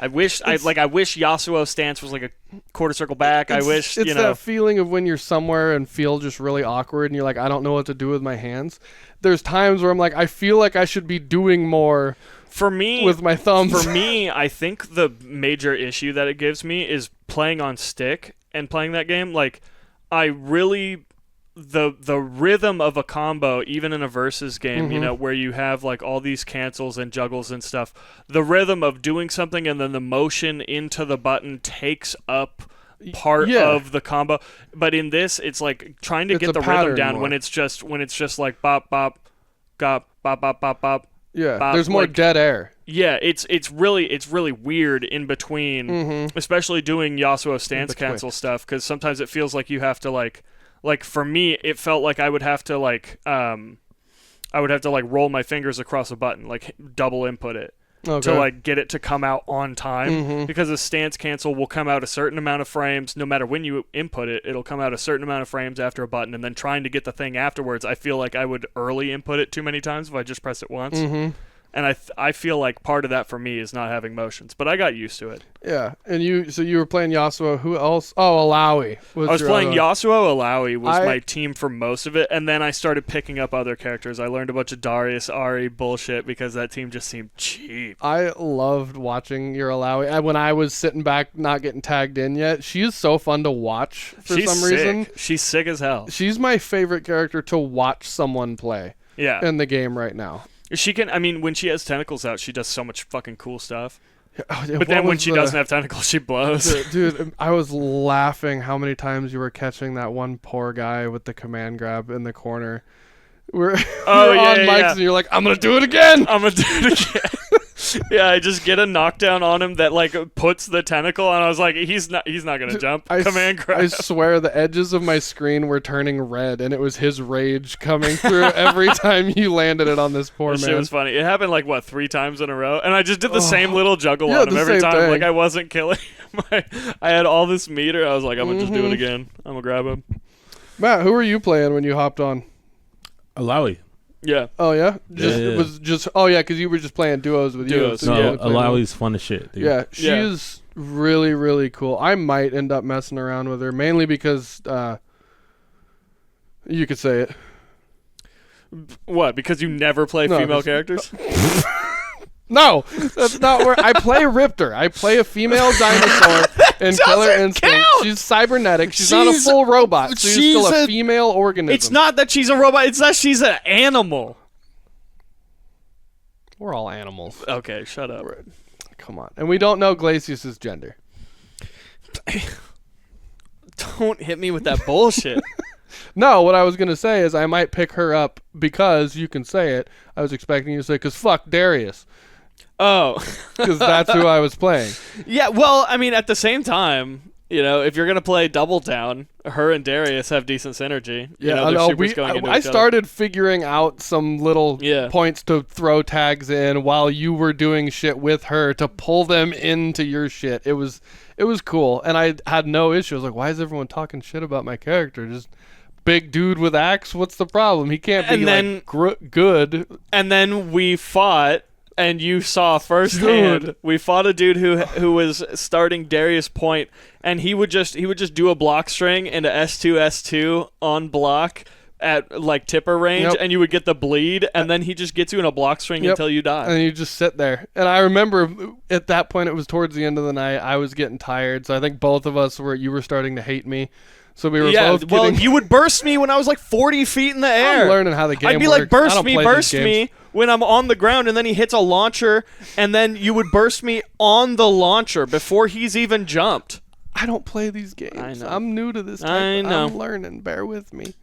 Speaker 2: wish Yasuo's stance was like a quarter circle back. It's
Speaker 1: that feeling of when you're somewhere and feel just really awkward and you're like, I don't know what to do with my hands. There's times where I'm like, I feel like I should be doing more.
Speaker 2: For me,
Speaker 1: with my thumbs.
Speaker 2: For me, I think the major issue that it gives me is playing on stick and playing that game. Like, I really the rhythm of a combo, even in a versus game,
Speaker 1: mm-hmm.
Speaker 2: Where you have like all these cancels and juggles and stuff, the rhythm of doing something and then the motion into the button takes up part of the combo. But in this, it's like trying to get the rhythm down when it's just like bop bop, bop bop bop bop bop.
Speaker 1: Yeah, there's more dead air.
Speaker 2: Yeah, it's really weird in between,
Speaker 1: mm-hmm.
Speaker 2: especially doing Yasuo stance cancel stuff, because sometimes it feels like you have to like for me, it felt like I would have to roll my fingers across a button, like double input it to like get it to come out on time,
Speaker 1: mm-hmm.
Speaker 2: because a stance cancel will come out a certain amount of frames no matter when you input it. It'll come out a certain amount of frames after a button, and then trying to get the thing afterwards, I feel like I would early input it too many times if I just press it once.
Speaker 1: Mm-hmm.
Speaker 2: And I feel like part of that for me is not having motions, but I got used to it.
Speaker 1: Yeah, and you were playing Yasuo. Who else? Oh, Alawi.
Speaker 2: I was playing Yasuo. Alawi was my team for most of it, and then I started picking up other characters. I learned a bunch of Darius, Ahri bullshit because that team just seemed cheap.
Speaker 1: I loved watching your Alawi. When I was sitting back, not getting tagged in yet, she is so fun to watch for some reason.
Speaker 2: She's sick as hell.
Speaker 1: She's my favorite character to watch someone play.
Speaker 2: Yeah.
Speaker 1: In the game right now.
Speaker 2: She can. I mean, when she has tentacles out, she does so much fucking cool stuff.
Speaker 1: But
Speaker 2: then when she doesn't have tentacles, she blows.
Speaker 1: Dude, I was laughing how many times you were catching that one poor guy with the command grab in the corner. We're on mics and you're like, I'm going to do it again. Yeah, I just get a knockdown on him that like puts the tentacle, and I was like, he's not gonna jump. Command grab. I swear the edges of my screen were turning red, and it was his rage coming through every time you landed it on this poor man.
Speaker 2: It was funny. It happened like 3 times in a row, and I just did the same little juggle on him every time. Like I wasn't killing him. I had all this meter. I was like, I'm gonna just do it again. I'm gonna grab him.
Speaker 1: Matt, who were you playing when you hopped on?
Speaker 3: Alawi.
Speaker 2: Yeah.
Speaker 1: Oh yeah. It was just. Oh yeah, because you were just playing duos with you.
Speaker 3: So no, Alawi's fun as shit, dude.
Speaker 1: Yeah, she's really really cool. I might end up messing around with her mainly because you could say it.
Speaker 2: What? Because you never play female characters?
Speaker 1: No, that's not where I play Riptor. I play a female dinosaur in Killer Instinct. Count. She's cybernetic. She's not a full robot. So she's still a female organism.
Speaker 2: It's not that she's a robot. It's that she's an animal.
Speaker 1: We're all animals.
Speaker 2: Okay, shut up.
Speaker 1: Come on. And we don't know Glacius's gender.
Speaker 2: Don't hit me with that bullshit.
Speaker 1: No, what I was going to say is I might pick her up because you can say it. I was expecting you to say, because fuck Darius.
Speaker 2: Oh.
Speaker 1: Because that's who I was playing.
Speaker 2: Yeah, well, I mean, at the same time, if you're going to play Double Down, her and Darius have decent synergy. I started figuring out some little points to throw tags in while you were doing shit with her to pull them into your shit. It was cool, and I had no issue. I was like, why is everyone talking shit about my character? Just big dude with axe? What's the problem? He can't be good. And then we fought... And you saw firsthand, we fought a dude who was starting Darius Point, and he would just do a block string into S2 on block at like tipper range, and you would get the bleed, and then he just gets you in a block string until you die.
Speaker 1: And you just sit there. And I remember at that point, it was towards the end of the night. I was getting tired, so I think both of us you were starting to hate me. So we were both
Speaker 2: well, you would burst me when I was like 40 feet in the air.
Speaker 1: I'm learning how the game works.
Speaker 2: I'd be like, burst me when I'm on the ground, and then he hits a launcher, and then you would burst me on the launcher before he's even jumped.
Speaker 1: I don't play these games.
Speaker 2: I know.
Speaker 1: I'm new to this.
Speaker 2: I know.
Speaker 1: I'm learning. Bear with me.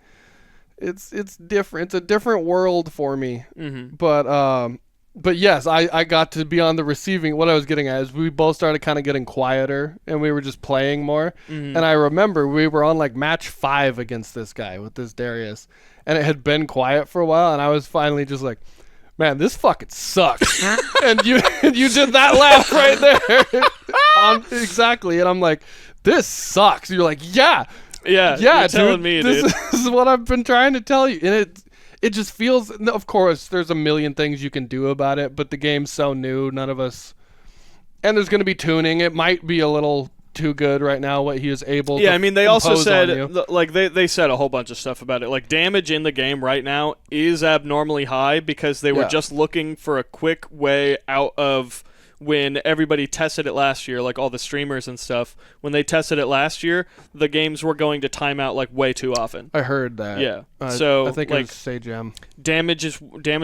Speaker 1: It's different. It's a different world for me.
Speaker 2: Mm-hmm.
Speaker 1: But But yes, I got to be on the receiving. What I was getting at is we both started kind of getting quieter, and we were just playing more. And I remember we were on like match 5 against this guy with this Darius, and it had been quiet for a while, and I was finally just like, man, this fucking sucks. And you did that laugh right there. Exactly. And I'm like, this sucks. You're like, yeah,
Speaker 2: you're
Speaker 1: dude,
Speaker 2: telling me, dude.
Speaker 1: This is what I've been trying to tell you. And it just feels, of course, there's a million things you can do about it, but the game's so new, none of us, and there's going to be tuning. It might be a little too good right now what he is able to.
Speaker 2: Yeah, I mean, they also said,
Speaker 1: like
Speaker 2: they said a whole bunch of stuff about it. Like, damage in the game right now is abnormally high because they were just looking for a quick way out of when everybody tested it last year, like all the streamers and stuff. When they tested it last year, the games were going to time out like way too often.
Speaker 1: I heard that.
Speaker 2: Yeah. So
Speaker 1: I think
Speaker 2: like,
Speaker 1: it was Sagem.
Speaker 2: Damage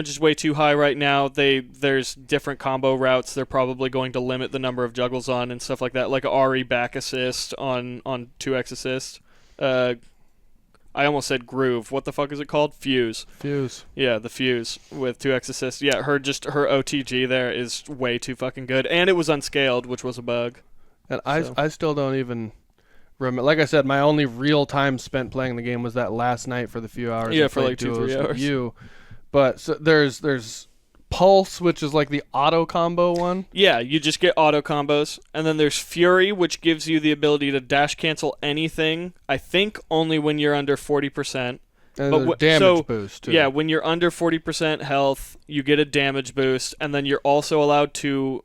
Speaker 2: is way too high right now. There's different combo routes they're probably going to limit the number of juggles on and stuff like that, like Ari back assist on 2x assist. I almost said groove. What the fuck is it called? Fuse. Yeah, the fuse with 2x assist. Yeah, her OTG there is way too fucking good, and it was unscaled, which was a bug.
Speaker 1: And I still don't even remember. Like I said, my only real time spent playing the game was that last night for the few hours.
Speaker 2: Yeah, for like 2-3 hours.
Speaker 1: You, but so there's Pulse, which is like the auto combo one.
Speaker 2: Yeah, you just get auto combos. And then there's Fury, which gives you the ability to dash cancel anything, I think only when you're under 40%.
Speaker 1: And damage boost, too.
Speaker 2: Yeah, when you're under 40% health, you get a damage boost, and then you're also allowed to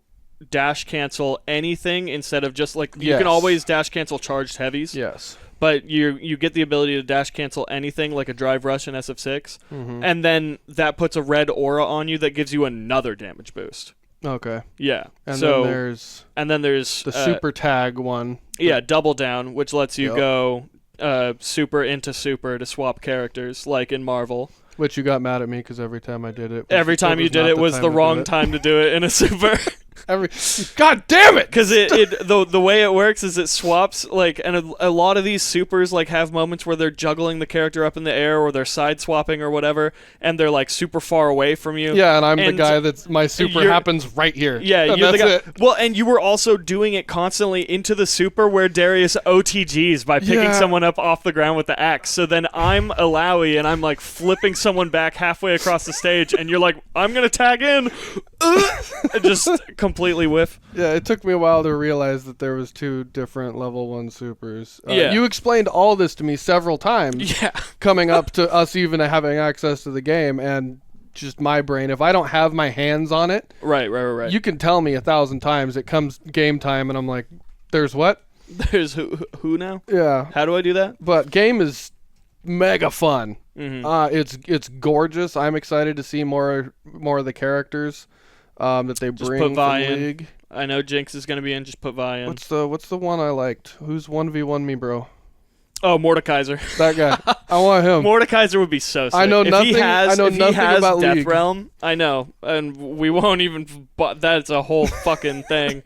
Speaker 2: dash cancel anything instead of just like... You can always dash cancel charged heavies.
Speaker 1: Yes.
Speaker 2: But you get the ability to dash cancel anything like a drive rush in SF6, and then that puts a red aura on you that gives you another damage boost.
Speaker 1: Okay.
Speaker 2: Yeah.
Speaker 1: And
Speaker 2: then there's
Speaker 1: the super tag one.
Speaker 2: Yeah, double down, which lets you go super into super to swap characters, like in Marvel.
Speaker 1: Which you got mad at me because every time I did it.
Speaker 2: Every time you did it was the wrong time to do it in a super.
Speaker 1: God damn it!
Speaker 2: Because the way it works is it swaps, like, and a lot of these supers like have moments where they're juggling the character up in the air or they're side swapping or whatever, and they're like super far away from you.
Speaker 1: Yeah, and I'm the guy that's my super happens right here.
Speaker 2: Yeah,
Speaker 1: and
Speaker 2: you're the
Speaker 1: that's
Speaker 2: guy.
Speaker 1: it.
Speaker 2: Well, and you were also doing it constantly into the super where Darius OTGs by picking someone up off the ground with the axe. So then I'm Alawi and I'm like flipping someone back halfway across the stage, and you're like, I'm gonna tag in. Just completely whiff.
Speaker 1: Yeah, it took me a while to realize that there was 2 different level 1 supers.
Speaker 2: Yeah.
Speaker 1: You explained all this to me several times.
Speaker 2: Yeah.
Speaker 1: Coming up to us even having access to the game, and just my brain, if I don't have my hands on it,
Speaker 2: right.
Speaker 1: You can tell me 1,000 times. It comes game time, and I'm like, "There's what?
Speaker 2: There's who now?
Speaker 1: Yeah.
Speaker 2: How do I do that?
Speaker 1: But game is mega fun.
Speaker 2: Mm-hmm.
Speaker 1: It's gorgeous. I'm excited to see more of the characters that they
Speaker 2: Just
Speaker 1: bring
Speaker 2: put
Speaker 1: from
Speaker 2: Vi
Speaker 1: the
Speaker 2: in.
Speaker 1: league.
Speaker 2: I know Jinx is gonna be in. Just put Vi in.
Speaker 1: What's the one I liked? Who's 1v1 me, bro?
Speaker 2: Oh, Mordekaiser.
Speaker 1: That guy. I want him.
Speaker 2: Mordekaiser would be so sick.
Speaker 1: I know
Speaker 2: if
Speaker 1: nothing.
Speaker 2: He has,
Speaker 1: I know
Speaker 2: if
Speaker 1: nothing
Speaker 2: he has
Speaker 1: about
Speaker 2: Death
Speaker 1: League.
Speaker 2: Realm, I know, and we won't even. But that's a whole fucking thing.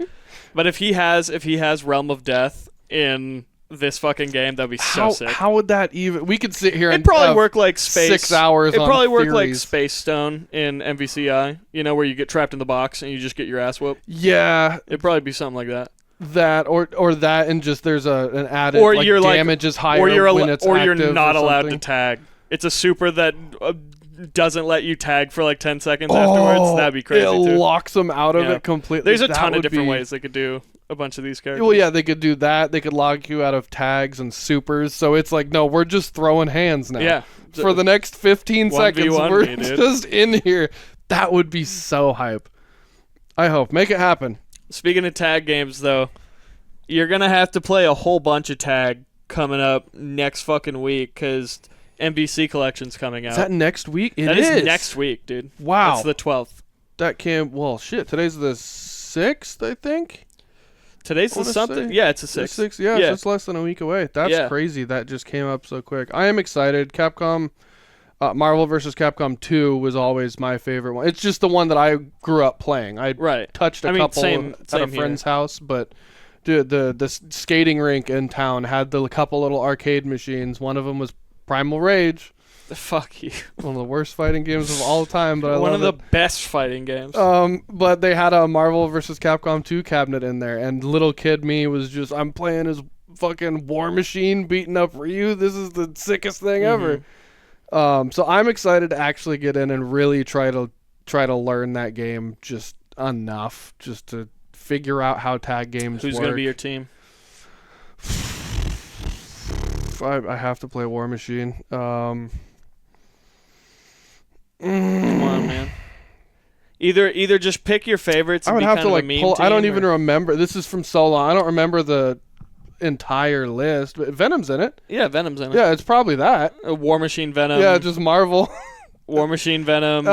Speaker 2: But if he has Realm of Death in this fucking game, that'd be so sick.
Speaker 1: How would that even? We could sit here and
Speaker 2: it'd probably work like Space.
Speaker 1: 6 hours.
Speaker 2: It'd probably work like
Speaker 1: theories.
Speaker 2: Space Stone in MVCI. You know, where you get trapped in the box and you just get your ass whooped.
Speaker 1: Yeah,
Speaker 2: It'd probably be something like that.
Speaker 1: that or that, and just there's an added
Speaker 2: Or
Speaker 1: like
Speaker 2: you're
Speaker 1: damage is higher
Speaker 2: or you're
Speaker 1: when it's
Speaker 2: or you're
Speaker 1: active
Speaker 2: not
Speaker 1: or
Speaker 2: allowed to
Speaker 1: something.
Speaker 2: tag. It's a super that doesn't let you tag for like 10 seconds afterwards. That'd be crazy
Speaker 1: It
Speaker 2: too.
Speaker 1: locks them out of
Speaker 2: Yeah.
Speaker 1: it completely.
Speaker 2: There's a
Speaker 1: That
Speaker 2: ton of
Speaker 1: would
Speaker 2: different
Speaker 1: be-
Speaker 2: ways they could do a bunch of these characters.
Speaker 1: Well, yeah, they could do that. They could log you out of tags and supers. So it's like, no, we're just throwing hands now.
Speaker 2: Yeah.
Speaker 1: For the next 15 seconds,
Speaker 2: 1v1
Speaker 1: we're
Speaker 2: me, dude.
Speaker 1: just in here. That would be so hype. I hope. Make it happen.
Speaker 2: Speaking of tag games, though, you're going to have to play a whole bunch of tag coming up next fucking week because NBC Collection's coming out.
Speaker 1: Is that next week?
Speaker 2: That is next week, dude.
Speaker 1: Wow.
Speaker 2: That's the 12th.
Speaker 1: That can't... Well, shit. Today's the 6th, I think?
Speaker 2: Today's the
Speaker 1: Wanna
Speaker 2: something?
Speaker 1: say?
Speaker 2: Yeah, it's the
Speaker 1: The
Speaker 2: 6th.
Speaker 1: 6th? Yeah,
Speaker 2: Yeah.
Speaker 1: so it's less than a week away. That's crazy. That just came up so quick. I am excited. Capcom... Marvel vs. Capcom 2 was always my favorite one. It's just the one that I grew up playing. I touched a couple at a friend's house, but dude, the skating rink in town had the couple little arcade machines. One of them was Primal Rage.
Speaker 2: Fuck you.
Speaker 1: One of the worst fighting games of all time, but I
Speaker 2: One
Speaker 1: love
Speaker 2: of the
Speaker 1: it.
Speaker 2: best fighting games.
Speaker 1: But they had a Marvel vs. Capcom 2 cabinet in there, and little kid me was just, I'm playing as fucking War Machine beating up Ryu. This is the sickest thing ever. So I'm excited to actually get in and really try to learn that game just enough, just to figure out how tag games
Speaker 2: Who's
Speaker 1: work.
Speaker 2: going to be your team?
Speaker 1: I have to play War Machine.
Speaker 2: Come on, man. Either just pick your favorites.
Speaker 1: I
Speaker 2: And
Speaker 1: would
Speaker 2: be
Speaker 1: have
Speaker 2: kind
Speaker 1: to
Speaker 2: of a meme
Speaker 1: pull. I don't
Speaker 2: team,
Speaker 1: even remember. This is from so long. I don't remember the entire list. But Venom's in it.
Speaker 2: Yeah, Venom's in it.
Speaker 1: Yeah, it's probably that.
Speaker 2: War Machine, Venom.
Speaker 1: Yeah, just Marvel.
Speaker 2: War Machine, Venom.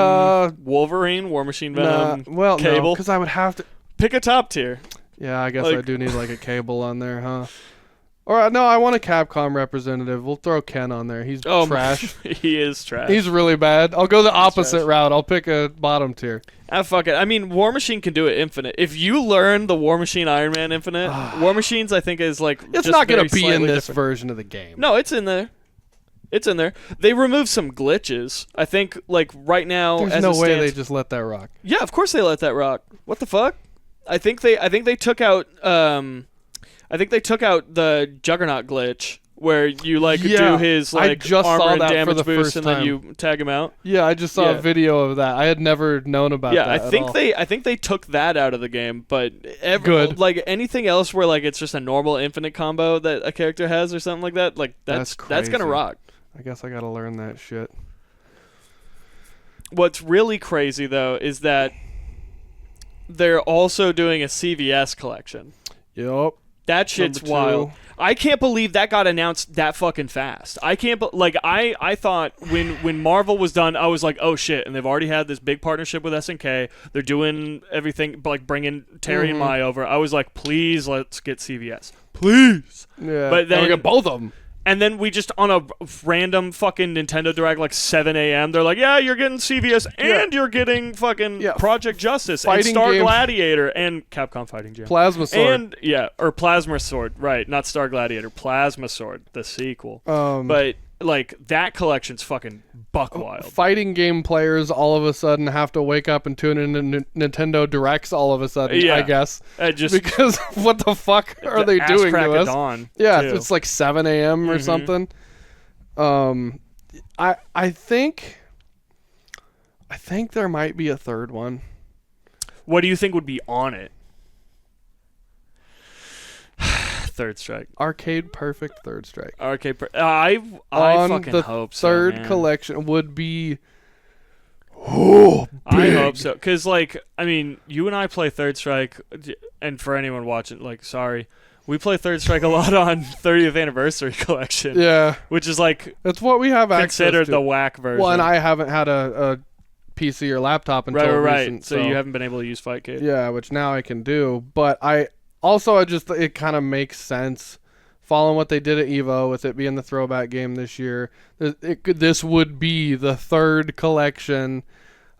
Speaker 2: Wolverine, War Machine, Venom.
Speaker 1: Well,
Speaker 2: Cable.
Speaker 1: no, because I would have to.
Speaker 2: Pick a top tier.
Speaker 1: Yeah, I guess
Speaker 2: Like-
Speaker 1: I do need like a Cable on there, huh? Or no, I want a Capcom representative. We'll throw Ken on there. He's trash.
Speaker 2: He is trash.
Speaker 1: He's really bad. I'll go the opposite
Speaker 2: trash.
Speaker 1: route. I'll pick a bottom tier.
Speaker 2: Fuck it. I mean, War Machine can do it infinite. If you learn the War Machine Iron Man infinite, War Machines I think is like
Speaker 1: It's
Speaker 2: just
Speaker 1: not going
Speaker 2: very
Speaker 1: to be in
Speaker 2: slightly
Speaker 1: this
Speaker 2: different.
Speaker 1: version of the game.
Speaker 2: No, it's in there. It's in there. They removed some glitches. I think like right now
Speaker 1: There's
Speaker 2: as
Speaker 1: no
Speaker 2: it
Speaker 1: way
Speaker 2: stands,
Speaker 1: they just let that rock.
Speaker 2: Yeah, of course they let that rock. What the fuck? I think they took out the Juggernaut glitch where you do his
Speaker 1: I
Speaker 2: like
Speaker 1: just
Speaker 2: armor
Speaker 1: saw
Speaker 2: and
Speaker 1: that for
Speaker 2: damage
Speaker 1: the
Speaker 2: boost
Speaker 1: first
Speaker 2: and
Speaker 1: time.
Speaker 2: then you tag him out.
Speaker 1: Yeah, I just saw
Speaker 2: Yeah.
Speaker 1: a video of that. I had never known about
Speaker 2: Yeah,
Speaker 1: that.
Speaker 2: I think they took that out of the game, but
Speaker 1: Good.
Speaker 2: like anything else where like it's just a normal infinite combo that a character has or something like that, like that's gonna
Speaker 1: crazy.
Speaker 2: rock.
Speaker 1: I guess I got to learn that shit.
Speaker 2: What's really crazy though is that they're also doing a CVS collection.
Speaker 1: Yup.
Speaker 2: That shit's
Speaker 1: Number 2.
Speaker 2: wild. I can't believe that got announced that fucking fast. I can't I thought when Marvel was done, I was like, oh shit, and they've already had this big partnership with SNK. They're doing everything, like bringing Terry and Mai over. I was like, please, let's get CVS, please.
Speaker 1: Yeah.
Speaker 2: But then
Speaker 1: we got both of them.
Speaker 2: And then we just on a random fucking Nintendo Direct like 7 a.m. They're like, yeah, you're getting CVS and you're getting fucking Project Justice and
Speaker 1: Fighting
Speaker 2: Star
Speaker 1: game.
Speaker 2: Gladiator and Capcom Fighting Jam.
Speaker 1: Plasma Sword.
Speaker 2: And or Plasma Sword, right? Not Star Gladiator, Plasma Sword, the sequel. But like that collection's fucking buck wild.
Speaker 1: Fighting game players all of a sudden have to wake up and tune in Nintendo Directs all of a sudden,
Speaker 2: Yeah.
Speaker 1: I guess.
Speaker 2: Just
Speaker 1: Because what the fuck are they
Speaker 2: ass
Speaker 1: doing
Speaker 2: crack
Speaker 1: to
Speaker 2: of
Speaker 1: us?
Speaker 2: dawn,
Speaker 1: Yeah,
Speaker 2: too.
Speaker 1: it's like 7 a.m. or something. I think there might be a third one.
Speaker 2: What do you think would be on it? Third Strike.
Speaker 1: Arcade Perfect Third Strike.
Speaker 2: I
Speaker 1: On
Speaker 2: fucking
Speaker 1: the
Speaker 2: hope so.
Speaker 1: third
Speaker 2: man.
Speaker 1: collection would be
Speaker 2: I hope so, because like I mean, you and I play Third Strike, and for anyone watching, like, sorry, we play Third Strike a lot on 30th Anniversary Collection.
Speaker 1: Yeah,
Speaker 2: which is like
Speaker 1: that's what we have access
Speaker 2: considered
Speaker 1: to.
Speaker 2: the whack version.
Speaker 1: Well, and I haven't had a PC or laptop until
Speaker 2: right.
Speaker 1: recent,
Speaker 2: So you haven't been able to use Fightcade.
Speaker 1: Yeah, which now I can do. But I just it kind of makes sense following what they did at EVO with it being the throwback game this year. This would be the third collection.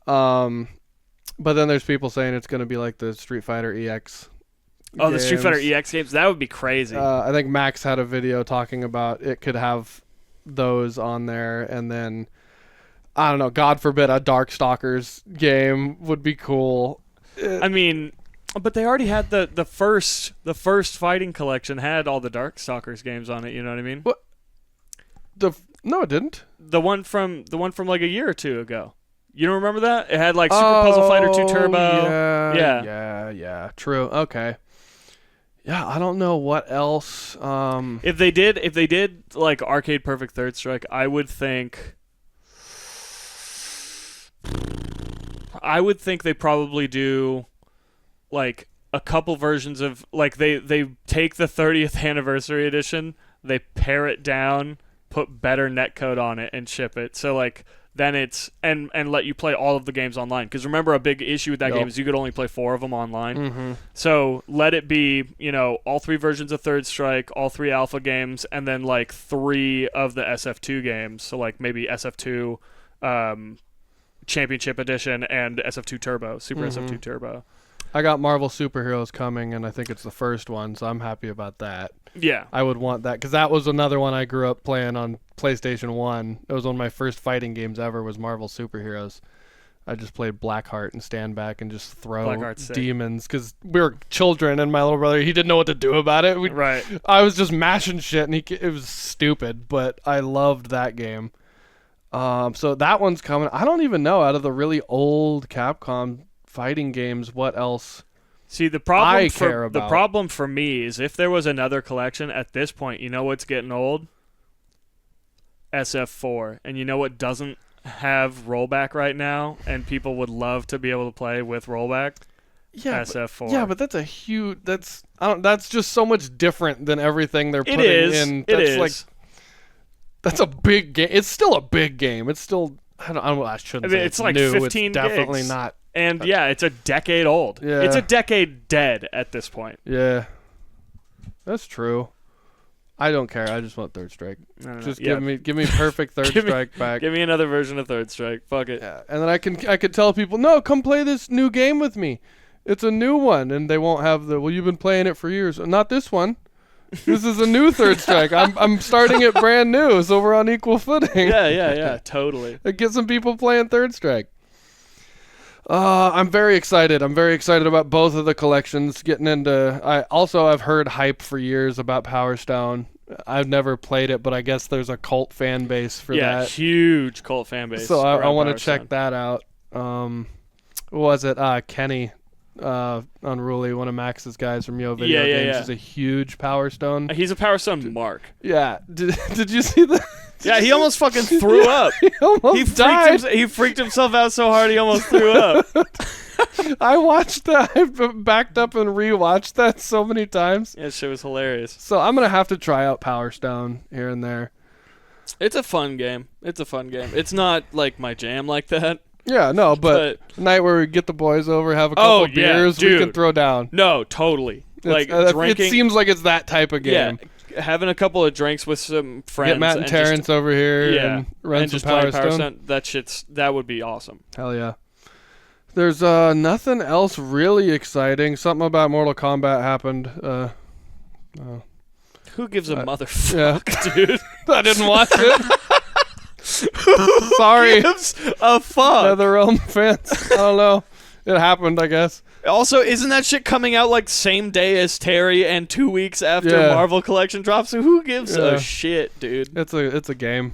Speaker 1: But then there's people saying it's going to be like the Street Fighter EX.
Speaker 2: Oh, the Street Fighter
Speaker 1: games.
Speaker 2: EX games? That would be crazy.
Speaker 1: I think Max had a video talking about it could have those on there, and then I don't know. God forbid a Darkstalkers game would be cool.
Speaker 2: I mean, but they already had the first fighting collection had all the Darkstalkers games on it. You know what I mean?
Speaker 1: What? No, it didn't.
Speaker 2: The one from like a year or two ago. You don't remember that? It had like Super Puzzle Fighter 2 Turbo.
Speaker 1: Yeah. True. Okay. Yeah, I don't know what else.
Speaker 2: If they did like Arcade Perfect Third Strike, I would think they probably do like a couple versions of like they take the 30th anniversary edition, they pare it down, put better netcode on it, and ship it. So like then it's and let you play all of the games online. Because remember, a big issue with that game is you could only play 4 of them online.
Speaker 1: Mm-hmm.
Speaker 2: So let it be, all 3 versions of Third Strike, all 3 alpha games, and then like 3 of the SF2 games. So like maybe SF2 Championship Edition and SF2 Turbo, Super SF2 Turbo.
Speaker 1: I got Marvel Superheroes coming, and I think it's the first one, so I'm happy about that.
Speaker 2: Yeah.
Speaker 1: I would want that, because that was another one I grew up playing on PlayStation 1. It was one of my first fighting games ever, was Marvel Superheroes. I just played Blackheart and stand back and just throw demons, because we were children, and my little brother, he didn't know what to do about it.
Speaker 2: Right.
Speaker 1: I was just mashing shit, and it was stupid, but I loved that game. So that one's coming. I don't even know, out of the really old Capcom fighting games, what else
Speaker 2: See, the problem for me is if there was another collection at this point, you know what's getting old? SF4. And you know what doesn't have rollback right now and people would love to be able to play with rollback?
Speaker 1: Yeah,
Speaker 2: SF4.
Speaker 1: But that's a huge. That's just so much different than everything they're putting in. That's a big game. It's still a big game. It's still. I shouldn't say
Speaker 2: it's like
Speaker 1: new.
Speaker 2: 15
Speaker 1: It's definitely
Speaker 2: gigs.
Speaker 1: not.
Speaker 2: And yeah, it's a decade old.
Speaker 1: Yeah.
Speaker 2: It's a decade dead at this point.
Speaker 1: Yeah, that's true. I don't care. I just want Third Strike. Just give me perfect Third Strike back.
Speaker 2: Give me another version of Third Strike. Fuck it.
Speaker 1: Yeah. And then I could tell people, no, come play this new game with me. It's a new one, and they won't have you've been playing it for years. Not this one. This is a new Third Strike. I'm starting it brand new, so we're on equal footing.
Speaker 2: Yeah, totally.
Speaker 1: Get some people playing Third Strike. I'm very excited. I'm very excited about both of the collections. I've heard hype for years about Power Stone. I've never played it, but I guess there's a cult fan base for that.
Speaker 2: Yeah, huge cult fan base.
Speaker 1: So I want to check that out. What was it? Kenny, Unruly, one of Max's guys from Yo Video Games, is a huge Power Stone.
Speaker 2: He's a Power Stone mark.
Speaker 1: Yeah. Did you see that?
Speaker 2: Yeah, he almost fucking threw up.
Speaker 1: He almost died.
Speaker 2: He freaked himself out so hard he almost threw up.
Speaker 1: I watched that. I've backed up and rewatched that so many times.
Speaker 2: Yeah, shit was hilarious.
Speaker 1: So I'm going to have to try out Power Stone here and there.
Speaker 2: It's a fun game. It's not like my jam like that.
Speaker 1: Yeah, no, but night where we get the boys over, have a couple beers, we can throw down.
Speaker 2: No, totally. Drinking.
Speaker 1: It seems like it's that type of game.
Speaker 2: Yeah. Having a couple of drinks with some friends.
Speaker 1: Get Matt and Terrence over here and run some Power Stone.
Speaker 2: That would be awesome.
Speaker 1: Hell yeah. There's nothing else really exciting. Something about Mortal Kombat happened.
Speaker 2: Who gives a motherfucker, dude?
Speaker 1: I didn't watch it. Sorry.
Speaker 2: Who gives a fuck?
Speaker 1: NetherRealm fans. I don't know. It happened, I guess.
Speaker 2: Also, isn't that shit coming out like same day as Terry and 2 weeks after Marvel Collection drops? So who gives a shit, dude?
Speaker 1: It's a game.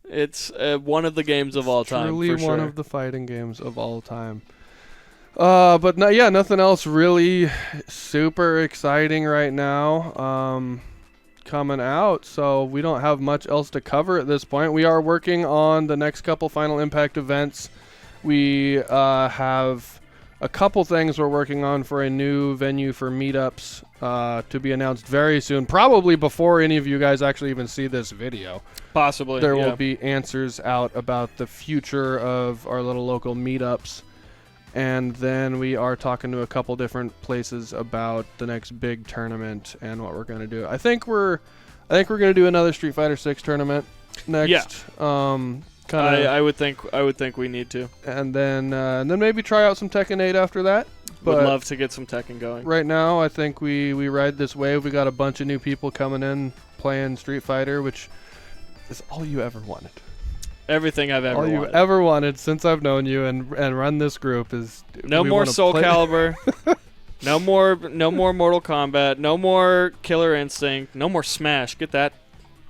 Speaker 2: It's one of the games of all time.
Speaker 1: Truly one of the fighting games of all time. But nothing else really super exciting right now coming out. So we don't have much else to cover at this point. We are working on the next couple Final Impact events. We have a couple things we're working on for a new venue for meetups to be announced very soon, probably before any of you guys actually even see this video.
Speaker 2: Possibly.
Speaker 1: There will be answers out about the future of our little local meetups. And then we are talking to a couple different places about the next big tournament and what we're going to do. I think we're going to do another Street Fighter 6 tournament next.
Speaker 2: Yeah. I would think we need to,
Speaker 1: and then maybe try out some Tekken 8 after that. But
Speaker 2: would love to get some Tekken going.
Speaker 1: Right now, I think we ride this wave. We got a bunch of new people coming in playing Street Fighter, which is all you ever wanted.
Speaker 2: Everything I've ever wanted.
Speaker 1: All you ever wanted since I've known you and run this group is
Speaker 2: no more Soul Calibur, no more Mortal Kombat, no more Killer Instinct, no more Smash. Get that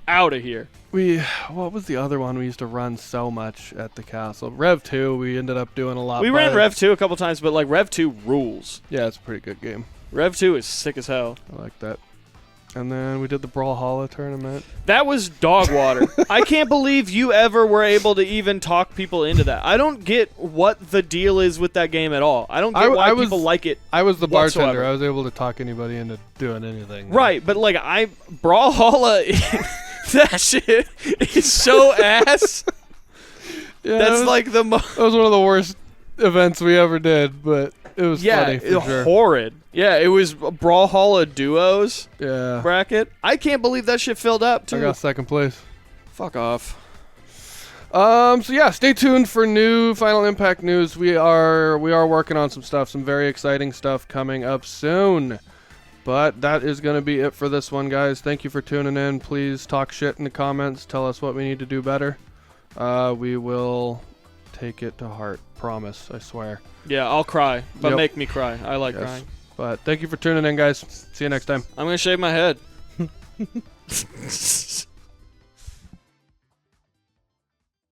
Speaker 2: out of here.
Speaker 1: What was the other one we used to run so much at the castle? Rev 2, we ended up doing a lot.
Speaker 2: We ran Rev 2 a couple times, but like Rev 2 rules.
Speaker 1: Yeah, it's a pretty good game.
Speaker 2: Rev 2 is sick as hell.
Speaker 1: I like that. And then we did the Brawlhalla tournament.
Speaker 2: That was dog water. I can't believe you ever were able to even talk people into that. I don't get what the deal is with that game at all. I don't get why people like it.
Speaker 1: I was the bartender.
Speaker 2: whatsoever.
Speaker 1: I was able to talk anybody into doing anything.
Speaker 2: Right, but like Brawlhalla... That shit is so ass.
Speaker 1: Yeah,
Speaker 2: that's like the most.
Speaker 1: That was one of the worst events we ever did, but it was funny for sure.
Speaker 2: Horrid. Yeah, it was Brawlhalla duos.
Speaker 1: Yeah.
Speaker 2: Bracket. I can't believe that shit filled up too.
Speaker 1: I got second place.
Speaker 2: Fuck off.
Speaker 1: So yeah, stay tuned for new Final Impact news. We are working on some stuff, some very exciting stuff coming up soon. But that is going to be it for this one, guys. Thank you for tuning in. Please talk shit in the comments. Tell us what we need to do better. We will take it to heart. Promise, I swear.
Speaker 2: Yeah, I'll cry, but make me cry. I like crying.
Speaker 1: But thank you for tuning in, guys. See you next time.
Speaker 2: I'm going to shave my head.